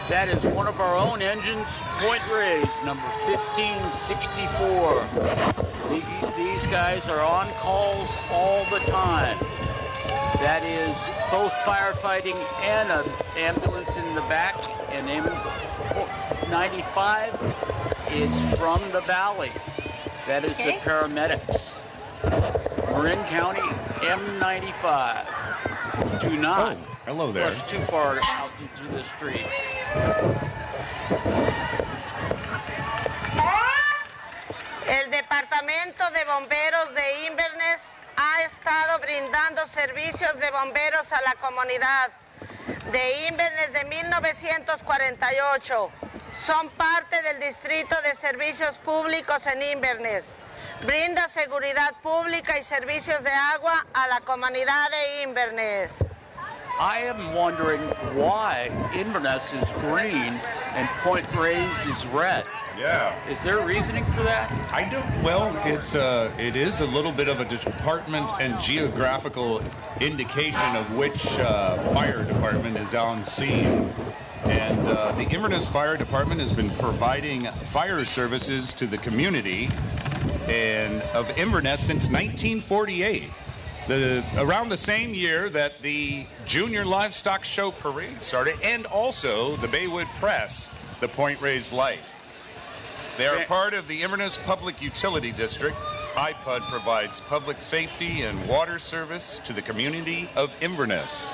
That is one of our own engines, Point Reyes, number 1564. These guys are on calls all the time. That is both firefighting and an ambulance in the back, and M95 is from the valley. That is the paramedics. Marin County, M95. Do not hello there. push too far out into the street. El Departamento de Bomberos de Inverness ha estado brindando servicios de bomberos a la comunidad de Inverness de 1948. Son parte del Distrito de Servicios Públicos en Inverness. Brinda seguridad pública y servicios de agua a la comunidad de Inverness. I am wondering why Inverness is green and Point Reyes is red. Yeah. Is there reasoning for that? I don't. Well, it is a little bit of a department and geographical indication of which fire department is on scene. And the Inverness Fire Department has been providing fire services to the community of Inverness since 1948. Around the same year that the Junior Livestock Show Parade started, and also the Baywood Press, the Point Reyes Light. They are part of the Inverness Public Utility District. IPUD provides public safety and water service to the community of Inverness.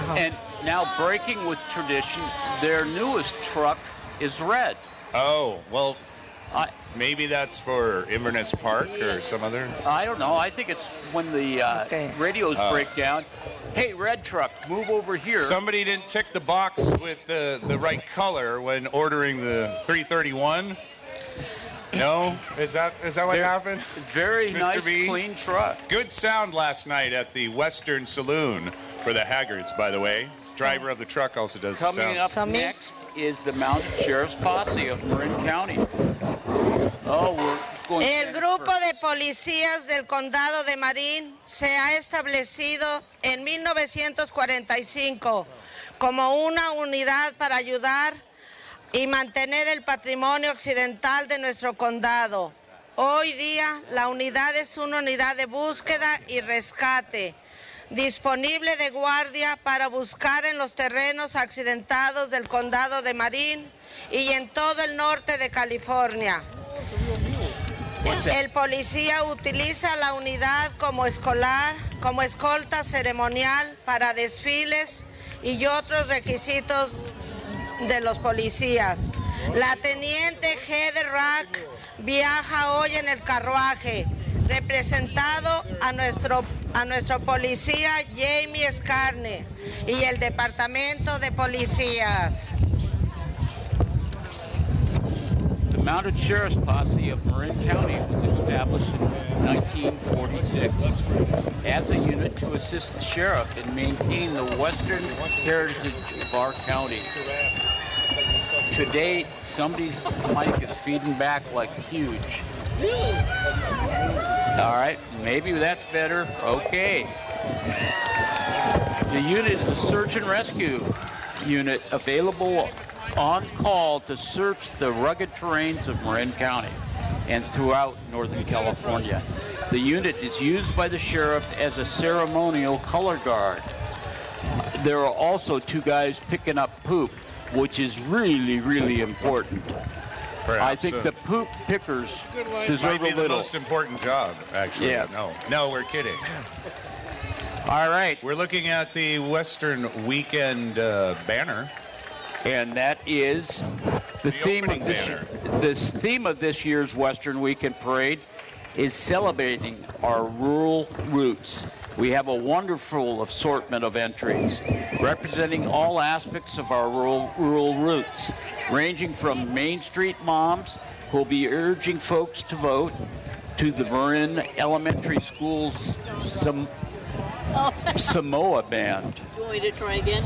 And now, breaking with tradition, their newest truck is red. Oh, well, maybe that's for Inverness Park or some other... I don't know. I think it's when the radios break down. Hey, red truck, move over here. Somebody didn't tick the box with the right color when ordering the 331. No? Is that what happened? Very Mr. nice, B? clean truck. Good sound last night at the Western Saloon for the Haggards, by the way. Driver of the truck also does the Coming sound. up next is the Mounted Sheriff's Posse of Marin County. Oh, we're going El grupo de policías del condado de Marin se ha establecido en 1945 como una unidad para ayudar y mantener el patrimonio occidental de nuestro condado. Hoy día, la unidad es una unidad de búsqueda y rescate, disponible de guardia para buscar en los terrenos accidentados del condado de Marin y en todo el norte de California. El policía utiliza la unidad como escolta ceremonial para desfiles y otros requisitos de los policías. La teniente Heather Rack viaja hoy en el carruaje, representado a nuestro policía Jamie Scarne y el departamento de policías. The Mounted Sheriff's Posse of Marin County was established in 1946 as a unit to assist the sheriff in maintaining the western heritage of our county. To date, somebody's mic is feeding back like huge. All right, maybe that's better. Okay. The unit is a search and rescue unit available on call to search the rugged terrains of Marin County and throughout Northern California. The unit is used by the sheriff as a ceremonial color guard. There are also two guys picking up poop, which is really, really important. Perhaps, I think the poop pickers deserve might be a little. the most important job, actually. Yes. No, we're kidding. All right. We're looking at the Western Weekend banner. And that is the theme of this theme of this year's Western Weekend Parade is celebrating our rural roots. We have a wonderful assortment of entries representing all aspects of our rural roots, ranging from Main Street moms who will be urging folks to vote to the Marin Elementary School's Samoa Band. You want me to try again?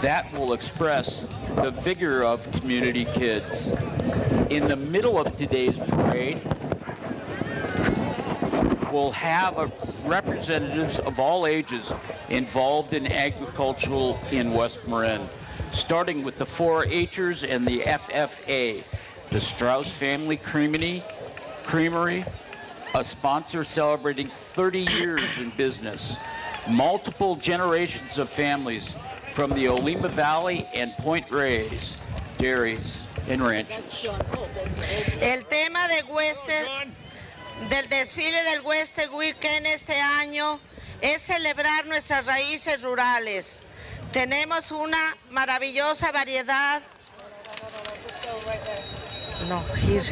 That will express the vigor of community kids. In the middle of today's parade, will have representatives of all ages involved in agricultural in West Marin, starting with the 4-H'ers and the FFA, the Strauss Family Creamery, a sponsor celebrating 30 years in business, multiple generations of families from the Olima Valley and Point Reyes dairies and ranches. El tema del desfile del Western Weekend este año es celebrar nuestras raíces rurales. Tenemos una maravillosa variedad. No, here.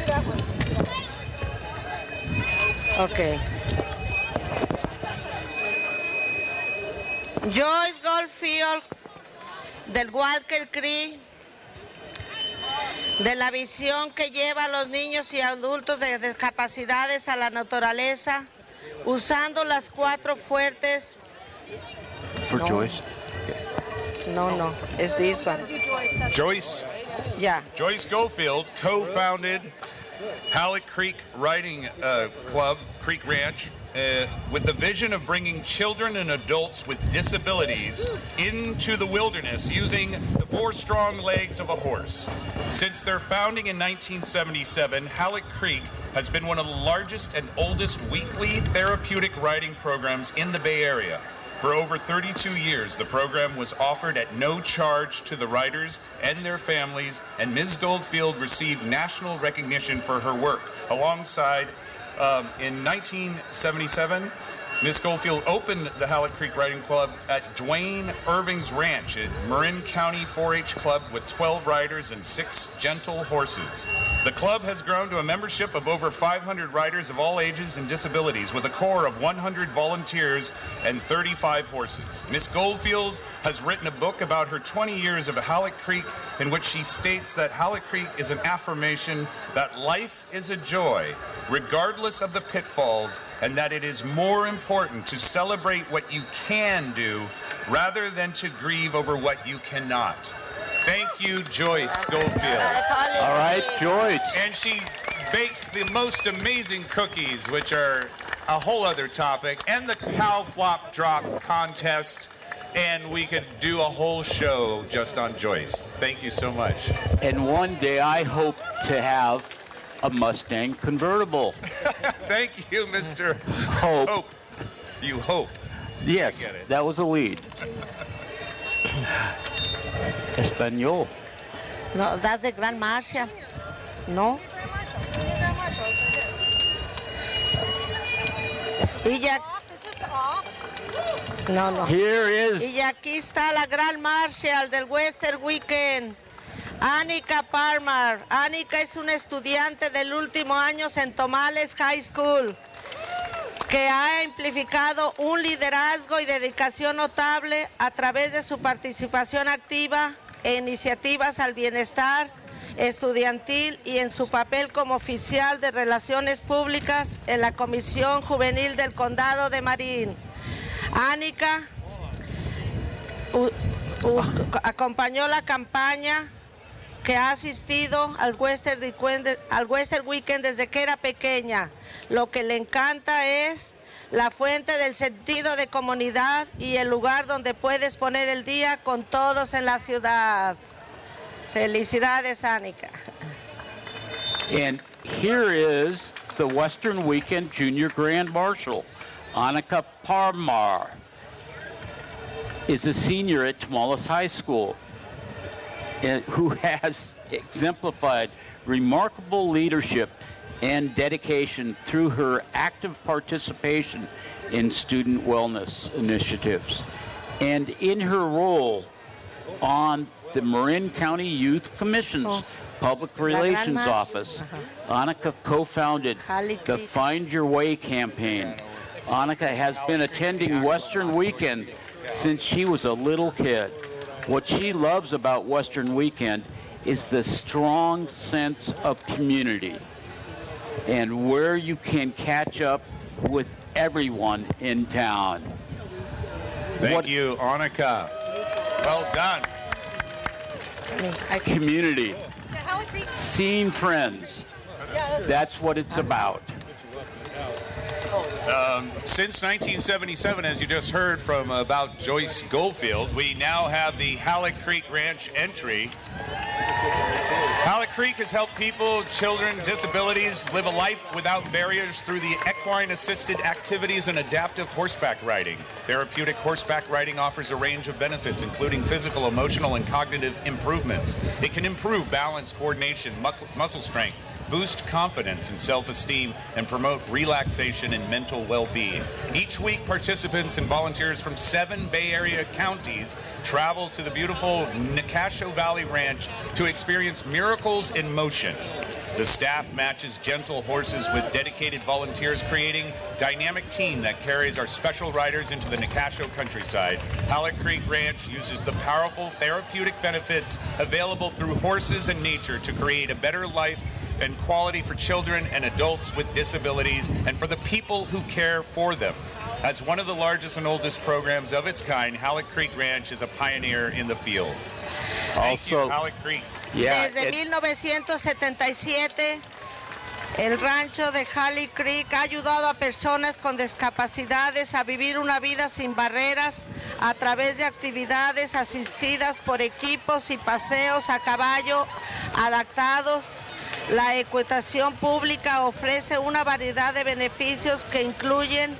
Okay. Joyce Goldfield del Walker Creek, de la visión que lleva a los niños y adultos de discapacidades a la naturaleza, usando las 4 fuertes. For Joyce? No, it's this one. Joyce? Yeah. Joyce Goldfield co-founded Halleck Creek Riding Club, Creek Ranch, with the vision of bringing children and adults with disabilities into the wilderness using the 4 strong legs of a horse. Since their founding in 1977, Halleck Creek has been one of the largest and oldest weekly therapeutic riding programs in the Bay Area. For over 32 years, the program was offered at no charge to the riders and their families, and Ms. Goldfield received national recognition for her work. Alongside, in 1977, Ms. Goldfield opened the Halleck Creek Riding Club at Dwayne Irving's Ranch at Marin County 4-H Club with 12 riders and 6 gentle horses. The club has grown to a membership of over 500 riders of all ages and disabilities with a core of 100 volunteers and 35 horses. Ms. Goldfield has written a book about her 20 years of Halleck Creek in which she states that Halleck Creek is an affirmation that life is a joy, regardless of the pitfalls, and that it is more important to celebrate what you can do rather than to grieve over what you cannot. Thank you, Joyce Goldfield. All right, Joyce. And she bakes the most amazing cookies, which are a whole other topic, and the cow flop drop contest. And we could do a whole show just on Joyce. Thank you so much. And one day I hope to have a Mustang convertible. Thank you, Mr. Hope. You hope. Yes, I get it. that was a lead. Espanol. No, that's the Grand Marshal. No. Y ya... No. Here is... Y aquí está la Grand Marshal del Western Weekend, Annika Palmer. Annika es una estudiante del último año en Tomales High School, que ha amplificado un liderazgo y dedicación notable a través de su participación activa en iniciativas al bienestar estudiantil y en su papel como oficial de Relaciones Públicas en la Comisión Juvenil del Condado de Marin. Annika acompañó la campaña que ha asistido al Western Weekend desde que era pequeña. Lo que le encanta es la fuente del sentido de comunidad y el lugar donde puedes poner el día con todos en la ciudad. Felicidades, Annika. And here is the Western Weekend Junior Grand Marshal. Annika Parmar is a senior at Tomales High School and who has exemplified remarkable leadership and dedication through her active participation in student wellness initiatives. And in her role on the Marin County Youth Commission's Public Relations Office, Annika co-founded the Find Your Way campaign. Annika has been attending Western Weekend since she was a little kid. What she loves about Western Weekend is the strong sense of community and where you can catch up with everyone in town. Thank you, Annika. Well done. Community. Seeing friends. That's what it's about. Since 1977, as you just heard from about Joyce Goldfield, we now have the Halleck Creek Ranch entry. Halleck Creek has helped people, children, disabilities live a life without barriers through the equine-assisted activities and adaptive horseback riding. Therapeutic horseback riding offers a range of benefits, including physical, emotional, and cognitive improvements. It can improve balance, coordination, muscle strength, boost confidence and self-esteem, and promote relaxation and mental well-being. Each week, participants and volunteers from 7 Bay Area counties travel to the beautiful Nacasho Valley Ranch to experience miracles in motion. The staff matches gentle horses with dedicated volunteers, creating a dynamic team that carries our special riders into the Nacasho countryside. Halleck Creek Ranch uses the powerful therapeutic benefits available through horses and nature to create a better life and quality for children and adults with disabilities and for the people who care for them. As one of the largest and oldest programs of its kind, Halleck Creek Ranch is a pioneer in the field. Thank you, Halleck Creek. Yeah, Desde 1977, el rancho de Halleck Creek ha ayudado a personas con discapacidades a vivir una vida sin barreras a través de actividades asistidas por equipos y paseos a caballo adaptados. La equitación pública ofrece una variedad de beneficios que incluyen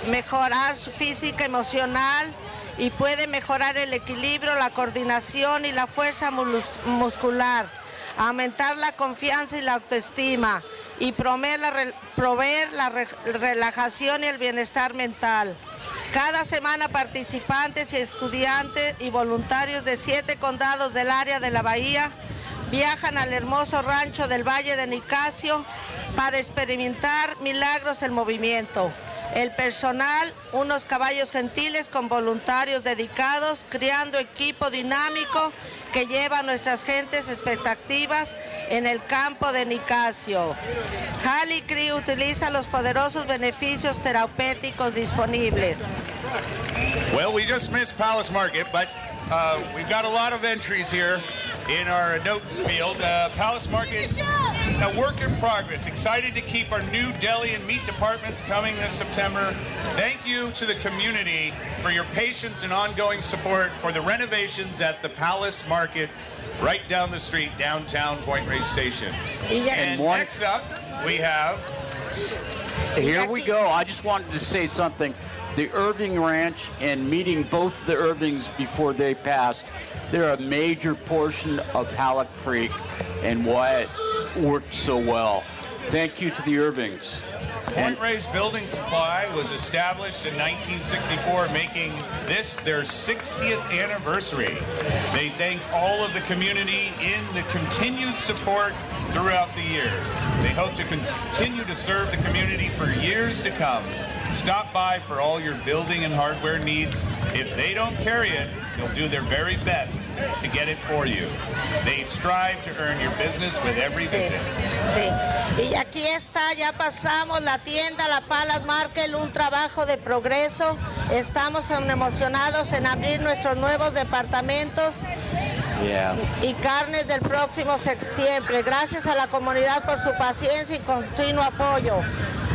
mejorar su física emocional y puede mejorar el equilibrio, la coordinación y la fuerza muscular, aumentar la confianza y la autoestima y promover la relajación y el bienestar mental. Cada semana participantes y estudiantes y voluntarios de 7 condados del área de la Bahía viajan al hermoso rancho del Valle de Nicasio para experimentar milagros en movimiento. El personal, unos caballos gentiles con voluntarios dedicados, creando equipo dinámico que lleva a nuestras gentes expectativas en el campo de Nicasio. Halleck Creek utiliza los poderosos beneficios terapéuticos disponibles. Well, we just missed Palace Market, but we've got a lot of entries here in our notes field. Palace Market, a work in progress. Excited to keep our new deli and meat departments coming this September. Thank you to the community for your patience and ongoing support for the renovations at the Palace Market right down the street, downtown Point Reyes Station. And next up, we have... Here we go. I just wanted to say something. The Irving Ranch, and meeting both the Irvings before they passed, they're a major portion of Halleck Creek and why it worked so well. Thank you to the Irvings. Point Reyes Building Supply was established in 1964, making this their 60th anniversary. They thank all of the community in the continued support throughout the years. They hope to continue to serve the community for years to come. Stop by for all your building and hardware needs. If they don't carry it, they'll do their very best to get it for you. They strive to earn your business with every visit. Sí. Y aquí está, ya pasamos la tienda, la Palace Market, un trabajo de progreso. Estamos emocionados en abrir nuestros nuevos departamentos y carnes del próximo septiembre. Gracias a la comunidad por su paciencia y continuo apoyo.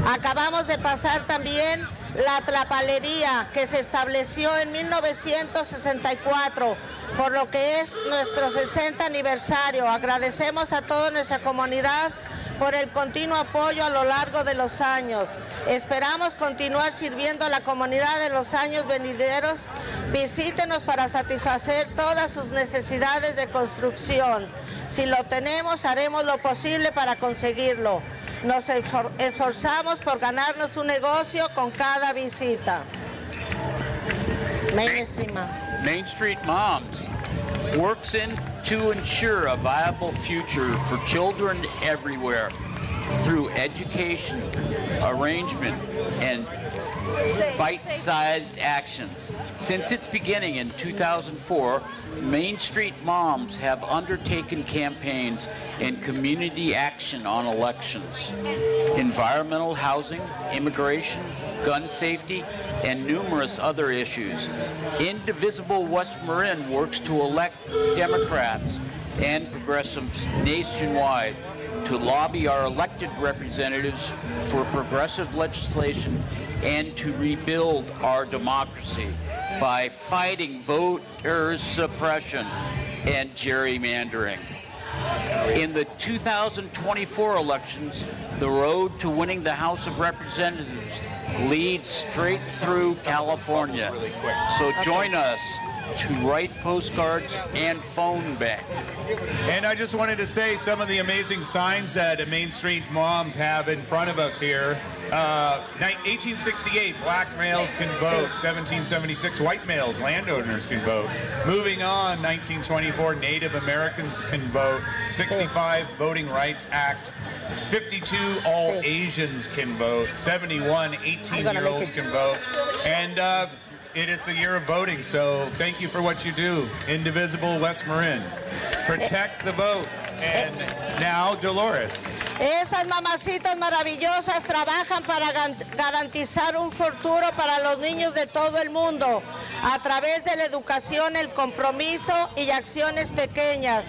Acabamos de pasar también la trapalería que se estableció en 1964, por lo que es nuestro 60 aniversario. Agradecemos a toda nuestra comunidad por el continuo apoyo a lo largo de los años. Esperamos continuar sirviendo a la comunidad en los años venideros. Visítenos para satisfacer todas sus necesidades de construcción. Si lo tenemos, haremos lo posible para conseguirlo. Nos esforzamos por ganarnos un negocio con cada visita. Main Street Moms works to ensure a viable future for children everywhere through education, arrangement, and bite-sized actions. Since its beginning in 2004, Main Street Moms have undertaken campaigns in community action on elections, environmental housing, immigration, gun safety, and numerous other issues. Indivisible West Marin works to elect Democrats and progressives nationwide to lobby our elected representatives for progressive legislation and to rebuild our democracy by fighting voter suppression and gerrymandering. In the 2024 elections, the road to winning the House of Representatives leads straight through California. So join us to write postcards and phone bank. And I just wanted to say some of the amazing signs that Main Street Moms have in front of us here. 1868, black males can vote. 1776, white males, landowners can vote. Moving on, 1924, Native Americans can vote. 65, Voting Rights Act. 52, all Asians can vote. 71, 18-year-olds can vote. And it is a year of voting, so thank you for what you do. Indivisible West Marin. Protect the vote. And now, Dolores. Estas mamacitas maravillosas trabajan para garantizar un futuro para los niños de todo el mundo a través de la educación, el compromiso y acciones pequeñas.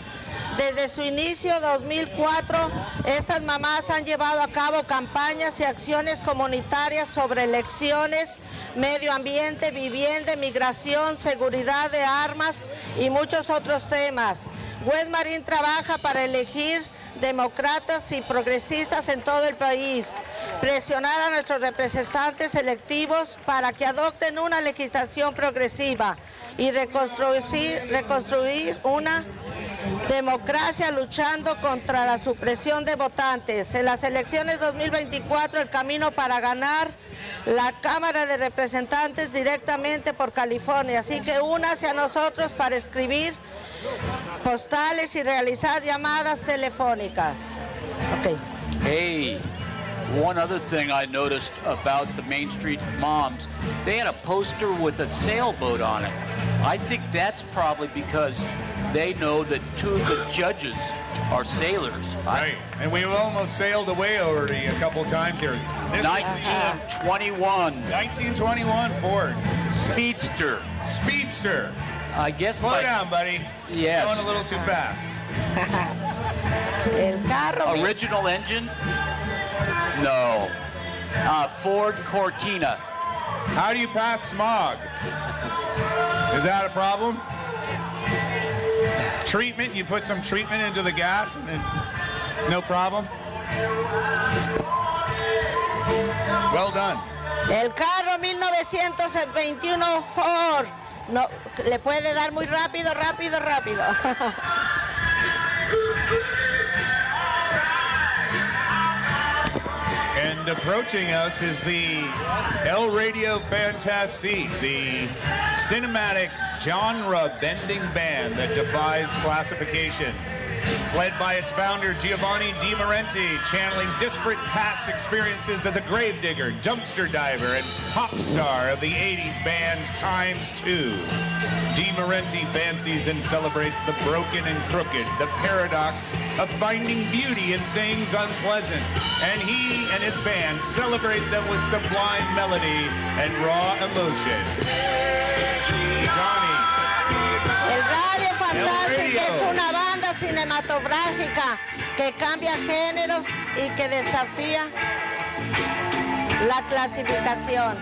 Desde su inicio 2004, estas mamás han llevado a cabo campañas y acciones comunitarias sobre elecciones, medio ambiente, vivienda, migración, seguridad de armas y muchos otros temas. West Marin trabaja para elegir demócratas y progresistas en todo el país, presionar a nuestros representantes electivos para que adopten una legislación progresiva y reconstruir una democracia luchando contra la supresión de votantes. En las elecciones 2024, el camino para ganar la Cámara de Representantes directamente por California. Así que únase a nosotros para escribir postales y realizar llamadas telefónicas. Okay. Hey, one other thing I noticed about the Main Street Moms, they had a poster with a sailboat on it. I think that's probably because they know that two of the judges are sailors. Right, and we've almost sailed away already a couple times here. This 1921. 1921 Ford. Speedster. Speedster. I guess. Slow down, buddy. Yes. Going a little too fast. El carro. Original engine? No. Ford Cortina. How do you pass smog? Is that a problem? Treatment, you put some treatment into the gas and it's no problem? Well done. El carro 1921 Ford. No, le puede dar muy rápido, rápido, rápido. And approaching us is the El Radio Fantastique, the cinematic genre-bending band that defies classification. It's led by its founder, Giovanni Di Marenti, channeling disparate past experiences as a gravedigger, dumpster diver, and pop star of the 80s band Times 2. Di Marenti fancies and celebrates the broken and crooked, the paradox of finding beauty in things unpleasant. And he and his band celebrate them with sublime melody and raw emotion. Johnny. El Radio Fantastique es una banda cinematográfica que cambia géneros y que desafía la clasificación.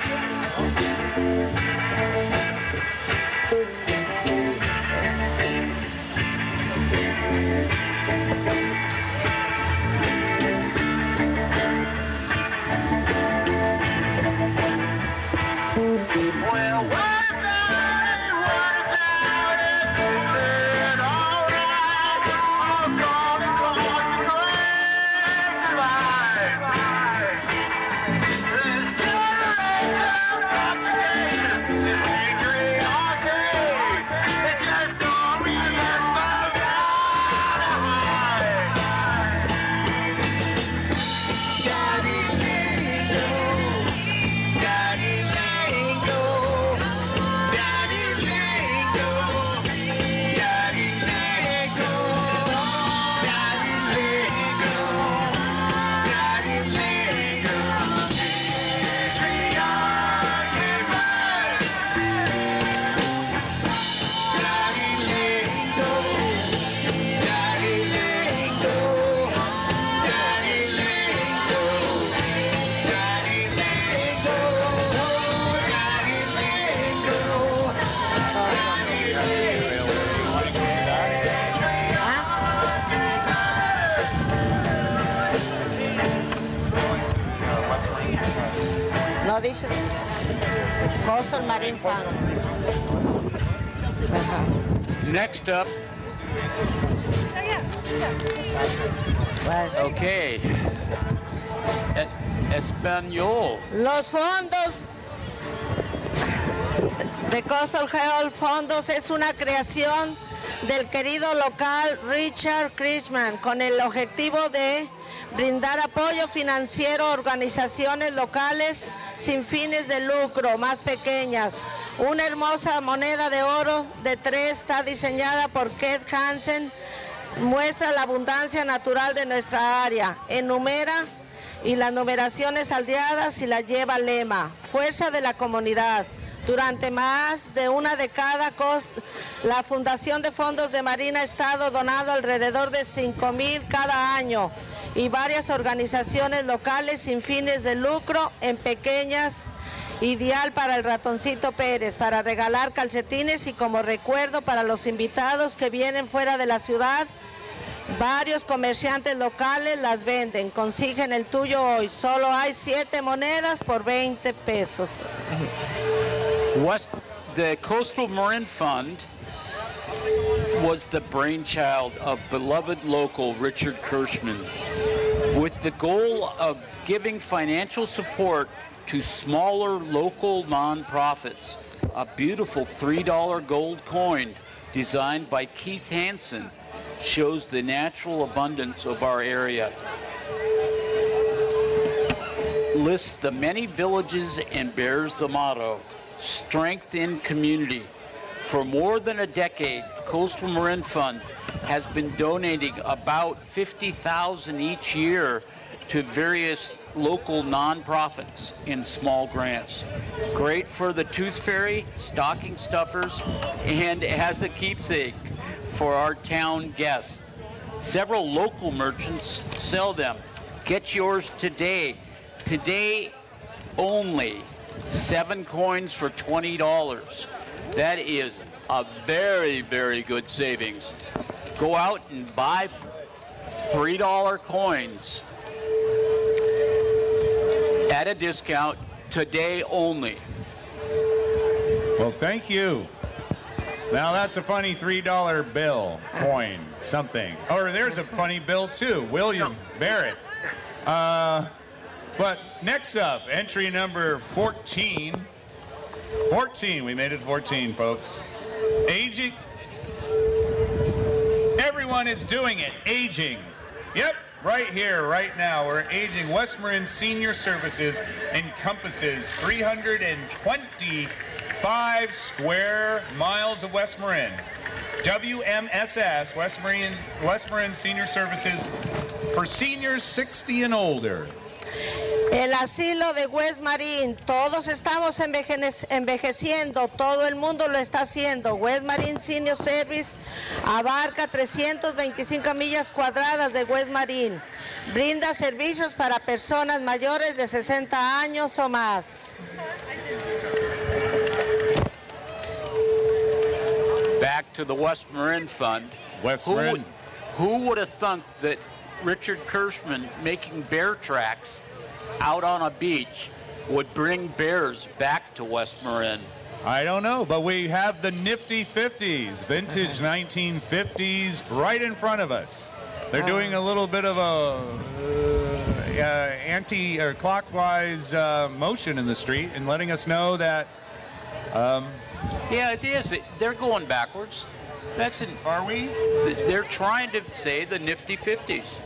dices? Coastal Marine Fund. Next up, okay, Español. Los fondos de Coastal Health Fondos es una creación del querido local Richard Chrisman con el objetivo de brindar apoyo financiero a organizaciones locales sin fines de lucro más pequeñas. Una hermosa moneda de oro de 3 está diseñada por Keith Hansen, muestra la abundancia natural de nuestra área, enumera y las numeraciones aldeadas y la lleva lema, fuerza de la comunidad. Durante más de una década, la Fundación de Fondos de Marina ha estado donando alrededor de 5,000 cada año y varias organizaciones locales sin fines de lucro en pequeñas, ideal para el ratoncito Pérez, para regalar calcetines y como recuerdo para los invitados que vienen fuera de la ciudad. Varios comerciantes locales las venden. Consiguen el tuyo hoy. Solo hay 7 monedas por 20 pesos. The Coastal Marine Fund was the brainchild of beloved local Richard Kirschman, with the goal of giving financial support to smaller local nonprofits. A beautiful $3 gold coin designed by Keith Hansen shows the natural abundance of our area. Lists the many villages and bears the motto, strength in community. For more than a decade, Coastal Marin Fund has been donating about $50,000 each year to various local nonprofits in small grants. Great for the Tooth Fairy, stocking stuffers, and as a keepsake for our town guests. Several local merchants sell them. Get yours today. Today only. 7 coins for $20. That is a very, very good savings. Go out and buy $3 coins at a discount today only. Well, thank you. Now that's a funny $3 bill, coin, something. Or there's a funny bill too, William Barrett. But next up, entry number 14. 14, we made it 14, folks. Aging. Everyone is doing it, aging. Yep, right here, right now, we're aging. West Marin Senior Services encompasses 325 square miles of West Marin. WMSS, West Marin Senior Services, for seniors 60 and older. El asilo de West Marine, todos estamos envejeciendo, todo el mundo lo está haciendo. West Marine Senior Service abarca 325 millas cuadradas de West Marine. Brinda servicios para personas mayores de 60 años o más. Back to the West Marin Fund. Who would have thunk that Richard Kirschman making bear tracks out on a beach would bring bears back to West Marin? I don't know, but we have the nifty 50s, vintage 1950s, right in front of us. They're doing a little bit of a anti or clockwise motion in the street and letting us know that. Yeah, it is. They're going backwards. Are we? They're trying to say the nifty 50s.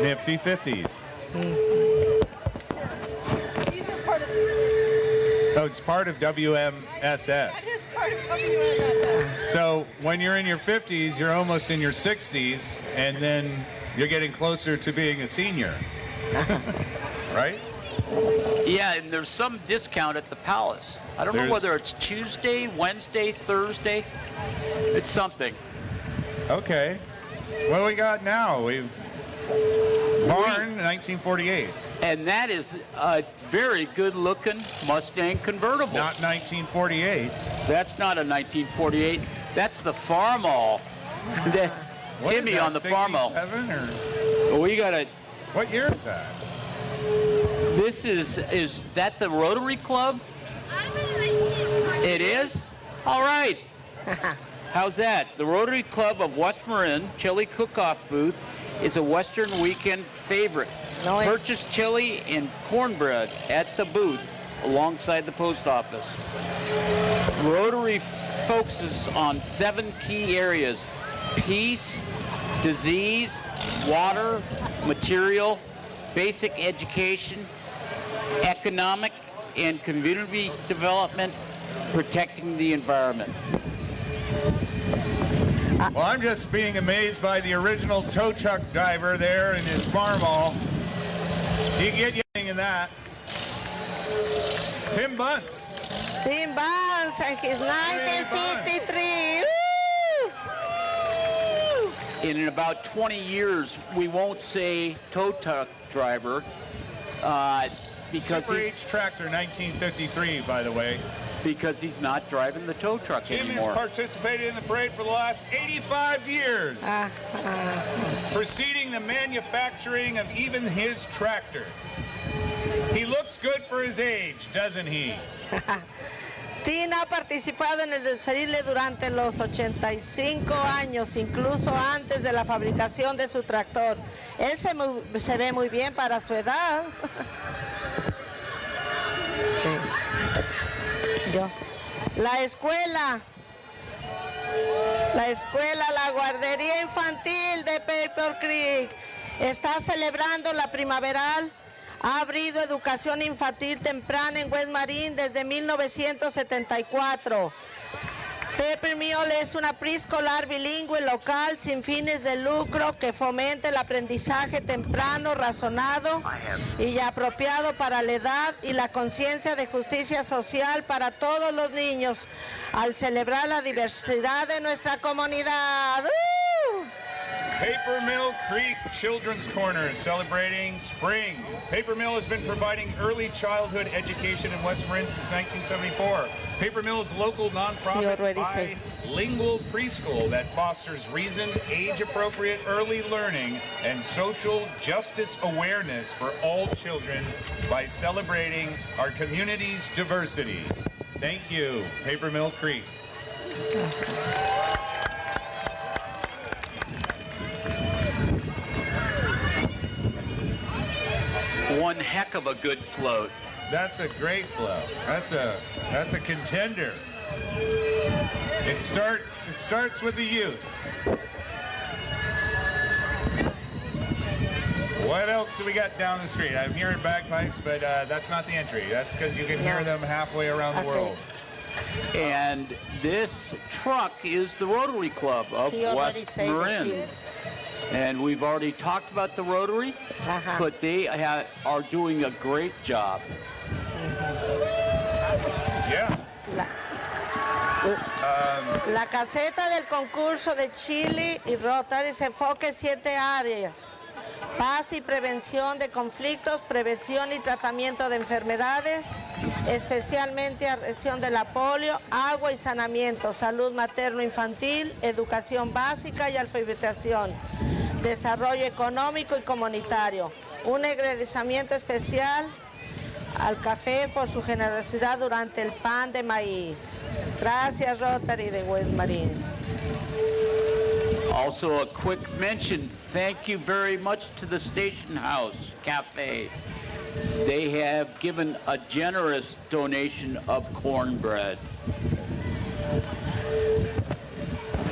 Nifty 50s. Oh, it's part of WMSS. That is part of WMSS. So when you're in your 50s, you're almost in your 60s, and then you're getting closer to being a senior. Right? Yeah, and there's some discount at the Palace. I don't know whether it's Tuesday, Wednesday, Thursday. It's something. Okay. What do we got now? Barn, 1948. And that is a very good-looking Mustang convertible. Not 1948. That's not a 1948. That's the Farmall. That's Timmy on the Farmall. Or? We got a. What year is that? This is that the Rotary Club? It is? All right. How's that? The Rotary Club of West Marin Chili Cook-Off booth is a Western weekend favorite. No, Purchase chili and cornbread at the booth alongside the post office. Rotary focuses on 7 key areas: peace, disease, water, material, basic education, economic and community development, protecting the environment. Well, I'm just being amazed by the original tow truck driver there in his farmall. You get anything in that. Tim Bunce. Tim Bunce and his 1953. Woo! In about 20 years, we won't say tow truck driver because Super H Tractor 1953, by the way. because he's not driving the tow truck Tim anymore. has participated in the parade for the last 85 years, preceding the manufacturing of even his tractor. He looks good for his age, doesn't he? Tim ha participado en el desfile durante los 85 años, incluso antes de la fabricación de su tractor. Él se ve muy bien para su edad. La escuela, la guardería infantil de Paper Creek está celebrando la primaveral. Ha abrido educación infantil temprana en West Marin desde 1974. Paper Mill es una preescolar bilingüe local sin fines de lucro que fomenta el aprendizaje temprano, razonado y apropiado para la edad y la conciencia de justicia social para todos los niños al celebrar la diversidad de nuestra comunidad. Paper Mill Creek Children's Corner is celebrating spring. Paper Mill has been providing early childhood education in West Marin since 1974. Paper Mill is a local nonprofit bilingual preschool that fosters reasoned, age-appropriate early learning and social justice awareness for all children by celebrating our community's diversity. Thank you, Paper Mill Creek. One heck of a good float. That's a great float. That's a contender. It starts with the youth. What else do we got down the street? I'm hearing bagpipes, but that's not the entry. That's because you can hear them halfway around the world. And this truck is the Rotary Club of West Marin. And we've already talked about the Rotary, but they are doing a great job. Yeah. La caseta del concurso de Chile y Rotary se enfoca en 7 áreas: paz y prevención de conflictos, prevención y tratamiento de enfermedades, especialmente atención de la polio, agua y saneamiento, salud materno-infantil, educación básica y alfabetización, desarrollo económico y comunitario. Un agradecimiento especial al café por su generosidad durante el pan de maíz. Gracias, Rotary de West Marin. Also a quick mention, thank you very much to the Station House Cafe. They have given a generous donation of cornbread.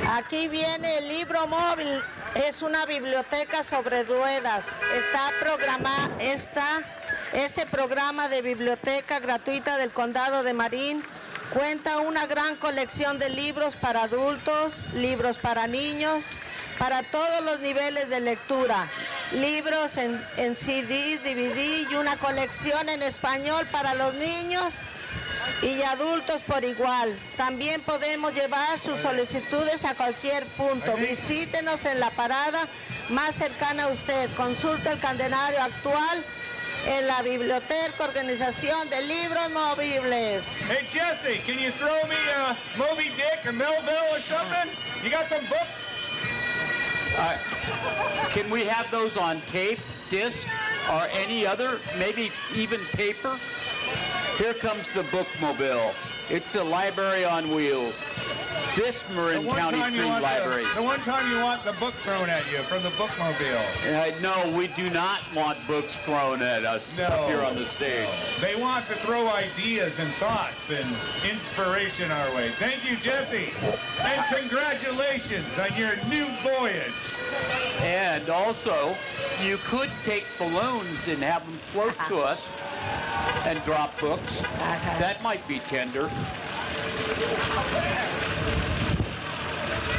Aquí viene el libro móvil. Es una biblioteca sobre ruedas. Este programa de biblioteca gratuita del Condado de Marin cuenta una gran colección de libros para adultos, libros para niños, para todos los niveles de lectura, libros en CDs, DVD y una colección en español para los niños y adultos por igual. También podemos llevar sus solicitudes a cualquier punto. Visítenos en la parada más cercana a usted. Consulta el calendario actual en la Biblioteca Organización de Libros Movibles. Hey Jesse, can you throw me a Moby Dick or Melville or something? You got some books? Can we have those on tape, disc? or any other, maybe even paper, here comes the bookmobile. It's a library on wheels. This Marin County Free Library. The one time you want the book thrown at you from the bookmobile. No, we do not want books thrown at us up here on the stage. No. They want to throw ideas and thoughts and inspiration our way. Thank you, Jesse. And congratulations on your new voyage. And also, you could take balloons and have them float to us and drop books. That might be tender.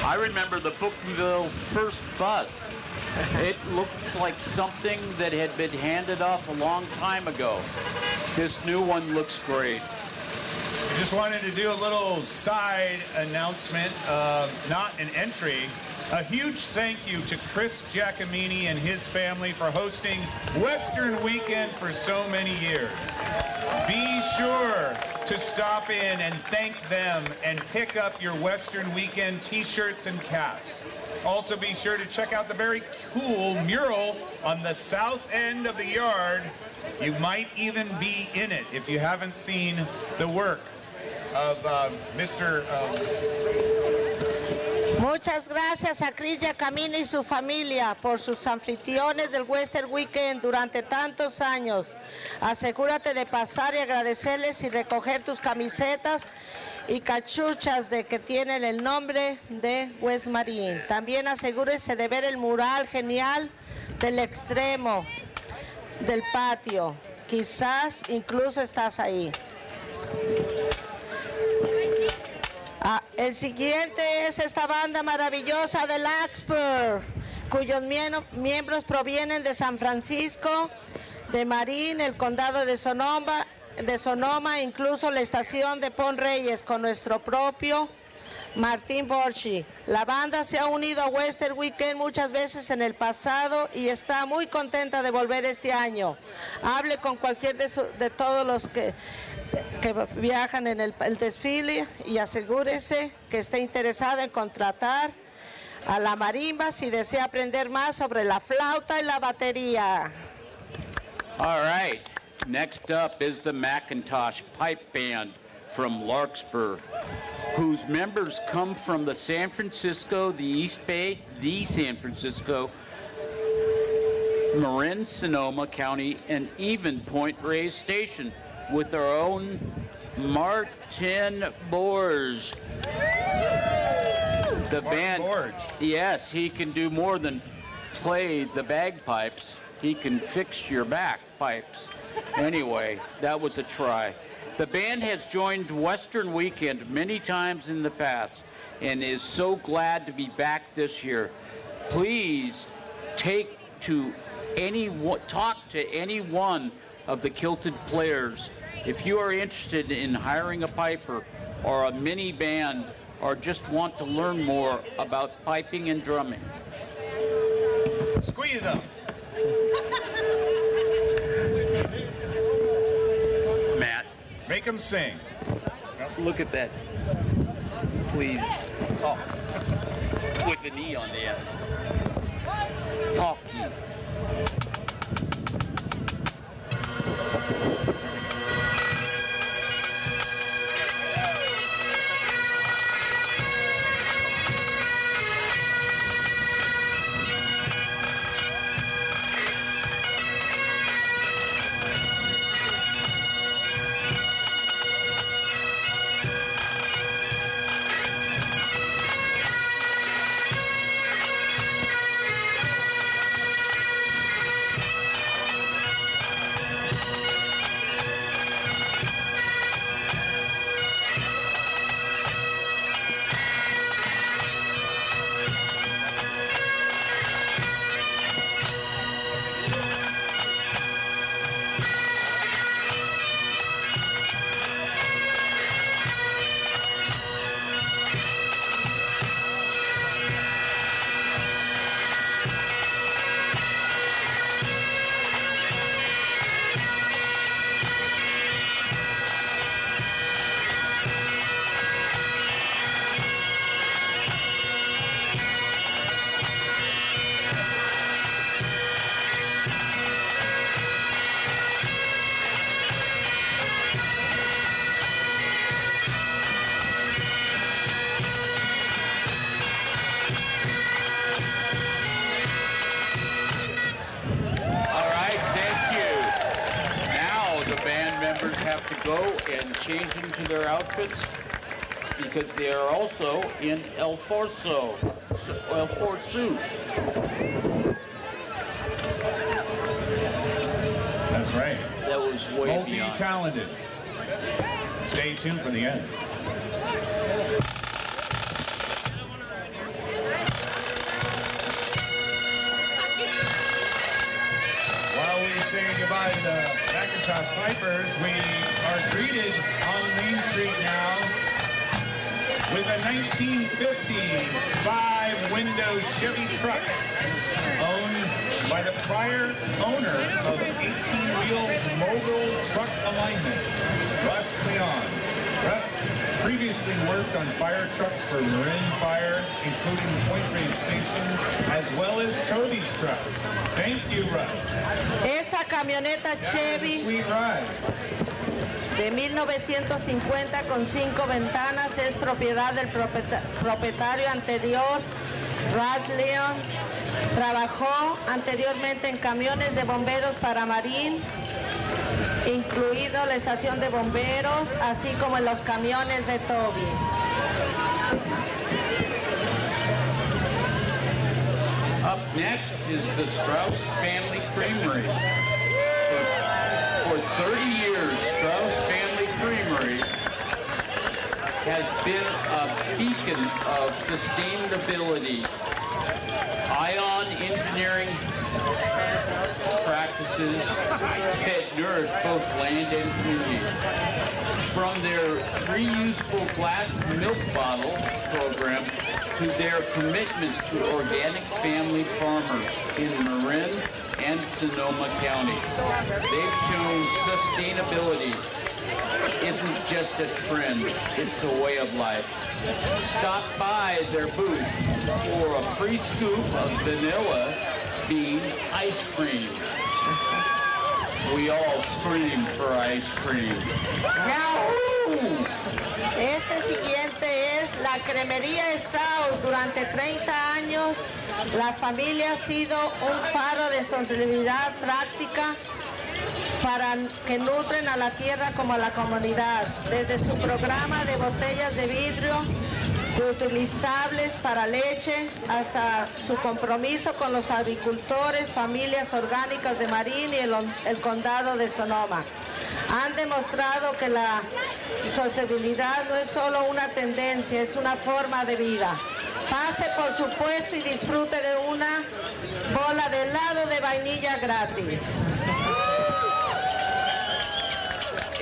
I remember the bookmobile's first bus. It looked like something that had been handed off a long time ago. This new one looks great. I just wanted to do a little side announcement, not an entry. A huge thank you to Chris Giacomini and his family for hosting Western Weekend for so many years. Be sure to stop in and thank them and pick up your Western Weekend t-shirts and caps. Also be sure to check out the very cool mural on the south end of the yard. You might even be in it if you haven't seen the work of Mr. Muchas gracias a Chris Giacomini y su familia por sus anfitriones del Western Weekend durante tantos años. Asegúrate de pasar y agradecerles y recoger tus camisetas y cachuchas de que tienen el nombre de West Marine. También asegúrese de ver el mural genial del extremo del patio. Quizás incluso estás ahí. El siguiente es esta banda maravillosa de Larkspur, cuyos miembros provienen de San Francisco, de Marin, el condado de Sonoma, incluso la estación de Point Reyes con nuestro propio Martín Borchi. La banda se ha unido a Western Weekend muchas veces en el pasado y está muy contenta de volver este año. Hable con cualquier de todos los que viajan en el desfile y asegúrese que esté interesado en contratar a la marimba si desea aprender más sobre la flauta y la batería. All right, next up is the Macintosh Pipe Band from Larkspur, whose members come from the San Francisco, the East Bay, the San Francisco, Marin, Sonoma County, and even Point Reyes Station, with our own Martin Borge. The band, yes, he can do more than play the bagpipes. He can fix your bagpipes. Anyway, that was a try. The band has joined Western Weekend many times in the past and is so glad to be back this year. Please talk to any one of the kilted players. If you are interested in hiring a piper or a mini band or just want to learn more about piping and drumming. Squeeze them. Matt. Make them sing. Look at that. Please. Talk. With the knee on the end. Talk to you. go and change into their outfits because they are also in El Forzo. That's right. That was way multi-talented. Stay tuned for the end. While we say goodbye to the Macintosh Pipers, we are greeted on Main Street now with a 1955 window Chevy truck owned by the prior owner of 18-wheel mobile truck alignment, Russ Leon. Russ previously worked on fire trucks for Marin Fire, including Point Reyes Station, as well as Toby's trucks. Thank you, Russ. Esta camioneta Chevy Sweet ride. de 1950 con 5 ventanas es propiedad del propietario anterior, Russ Leon. Trabajó anteriormente en camiones de bomberos para Marín, incluido la estación de bomberos, así como en los camiones de Toby. Up next is the Strauss Family Creamery. For 30 years, Strauss Family Creamery has been a beacon of sustainability. Ion engineering practices that nourish both land and community. From their reusable glass milk bottle program to their commitment to organic family farmers in Marin and Sonoma County. They've shown sustainability isn't just a trend, it's a way of life. Stop by their booth for a free scoop of vanilla bean ice cream. We all scream for ice cream. Yahoo! Este siguiente es la cremería Strauss. Durante 30 años, la familia ha sido un faro de sostenibilidad práctica para que nutren a la tierra como a la comunidad. Desde su programa de botellas de vidrio reutilizables para leche hasta su compromiso con los agricultores, familias orgánicas de Marín y el condado de Sonoma. Han demostrado que la sostenibilidad no es solo una tendencia, es una forma de vida. Pase por su puesto y disfrute de una bola de helado de vainilla gratis.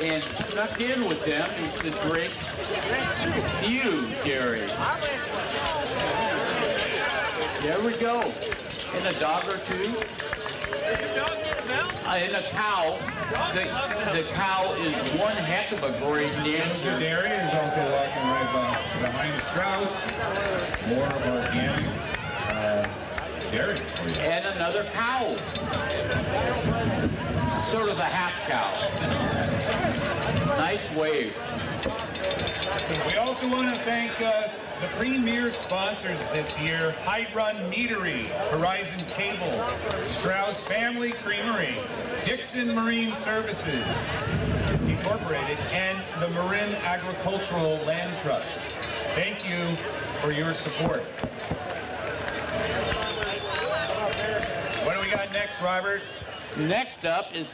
And snuck in with them is the great View Dairy. There we go. And a dog or two. And a cow. The cow is one heck of a great dancer. Dairy is also walking right behind Strauss. More of organic dairy. And another cow. Sort of a half cow. Nice wave. We also want to thank the premier sponsors this year: Hydron Meadery, Horizon Cable, Strauss Family Creamery, Dixon Marine Services Incorporated, and the Marin Agricultural Land Trust. Thank you for your support. What do we got next, Robert? Next up is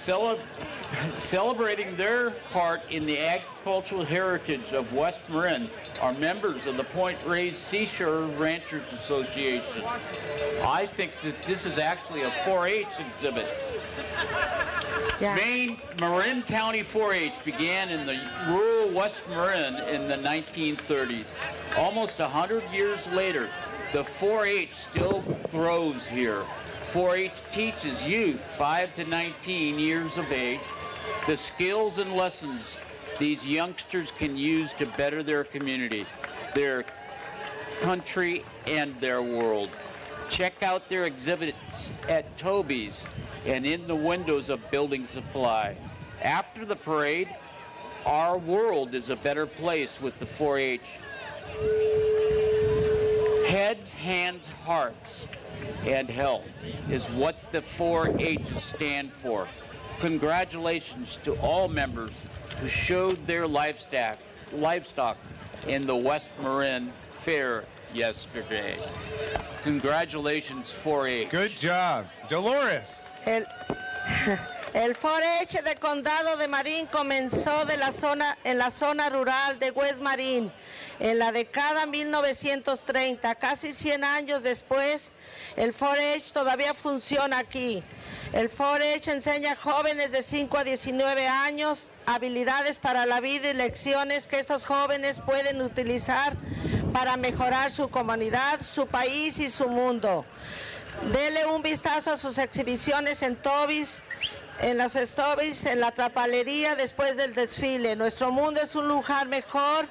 celebrating their part in the agricultural heritage of West Marin are members of the Point Reyes Seashore Ranchers Association. I think that this is actually a 4-H exhibit. Yeah. Marin County 4-H began in the rural West Marin in the 1930s. Almost 100 years later, the 4-H still grows here. 4-H teaches youth 5 to 19 years of age the skills and lessons these youngsters can use to better their community, their country, and their world. Check out their exhibits at Toby's and in the windows of Building Supply. After the parade, our world is a better place with the 4-H. Heads, hands, hearts, and health is what the 4-H stand for. Congratulations to all members who showed their livestock in the West Marin Fair yesterday. Congratulations, 4-H. Good job. Dolores. El 4-H de Condado de Marín comenzó en la zona rural de West Marin en la década 1930. Casi 100 años después, el 4-H todavía funciona aquí. El 4-H enseña a jóvenes de 5 a 19 años habilidades para la vida y lecciones que estos jóvenes pueden utilizar para mejorar su comunidad, su país y su mundo. Dele un vistazo a sus exhibiciones en los Tobis, en la trapalería después del desfile. Nuestro mundo es un lugar mejor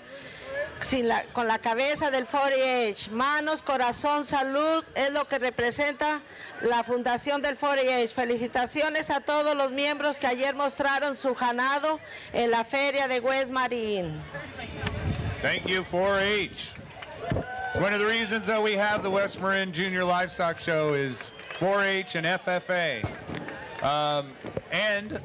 con la cabeza del 4-H. Manos, corazón, salud es lo que representa la fundación del 4-H. Felicitaciones a todos los miembros que ayer mostraron su ganado en la feria de West Marin. Thank you, 4-H. One of the reasons that we have the West Marin Junior Livestock Show is 4-H and FFA. And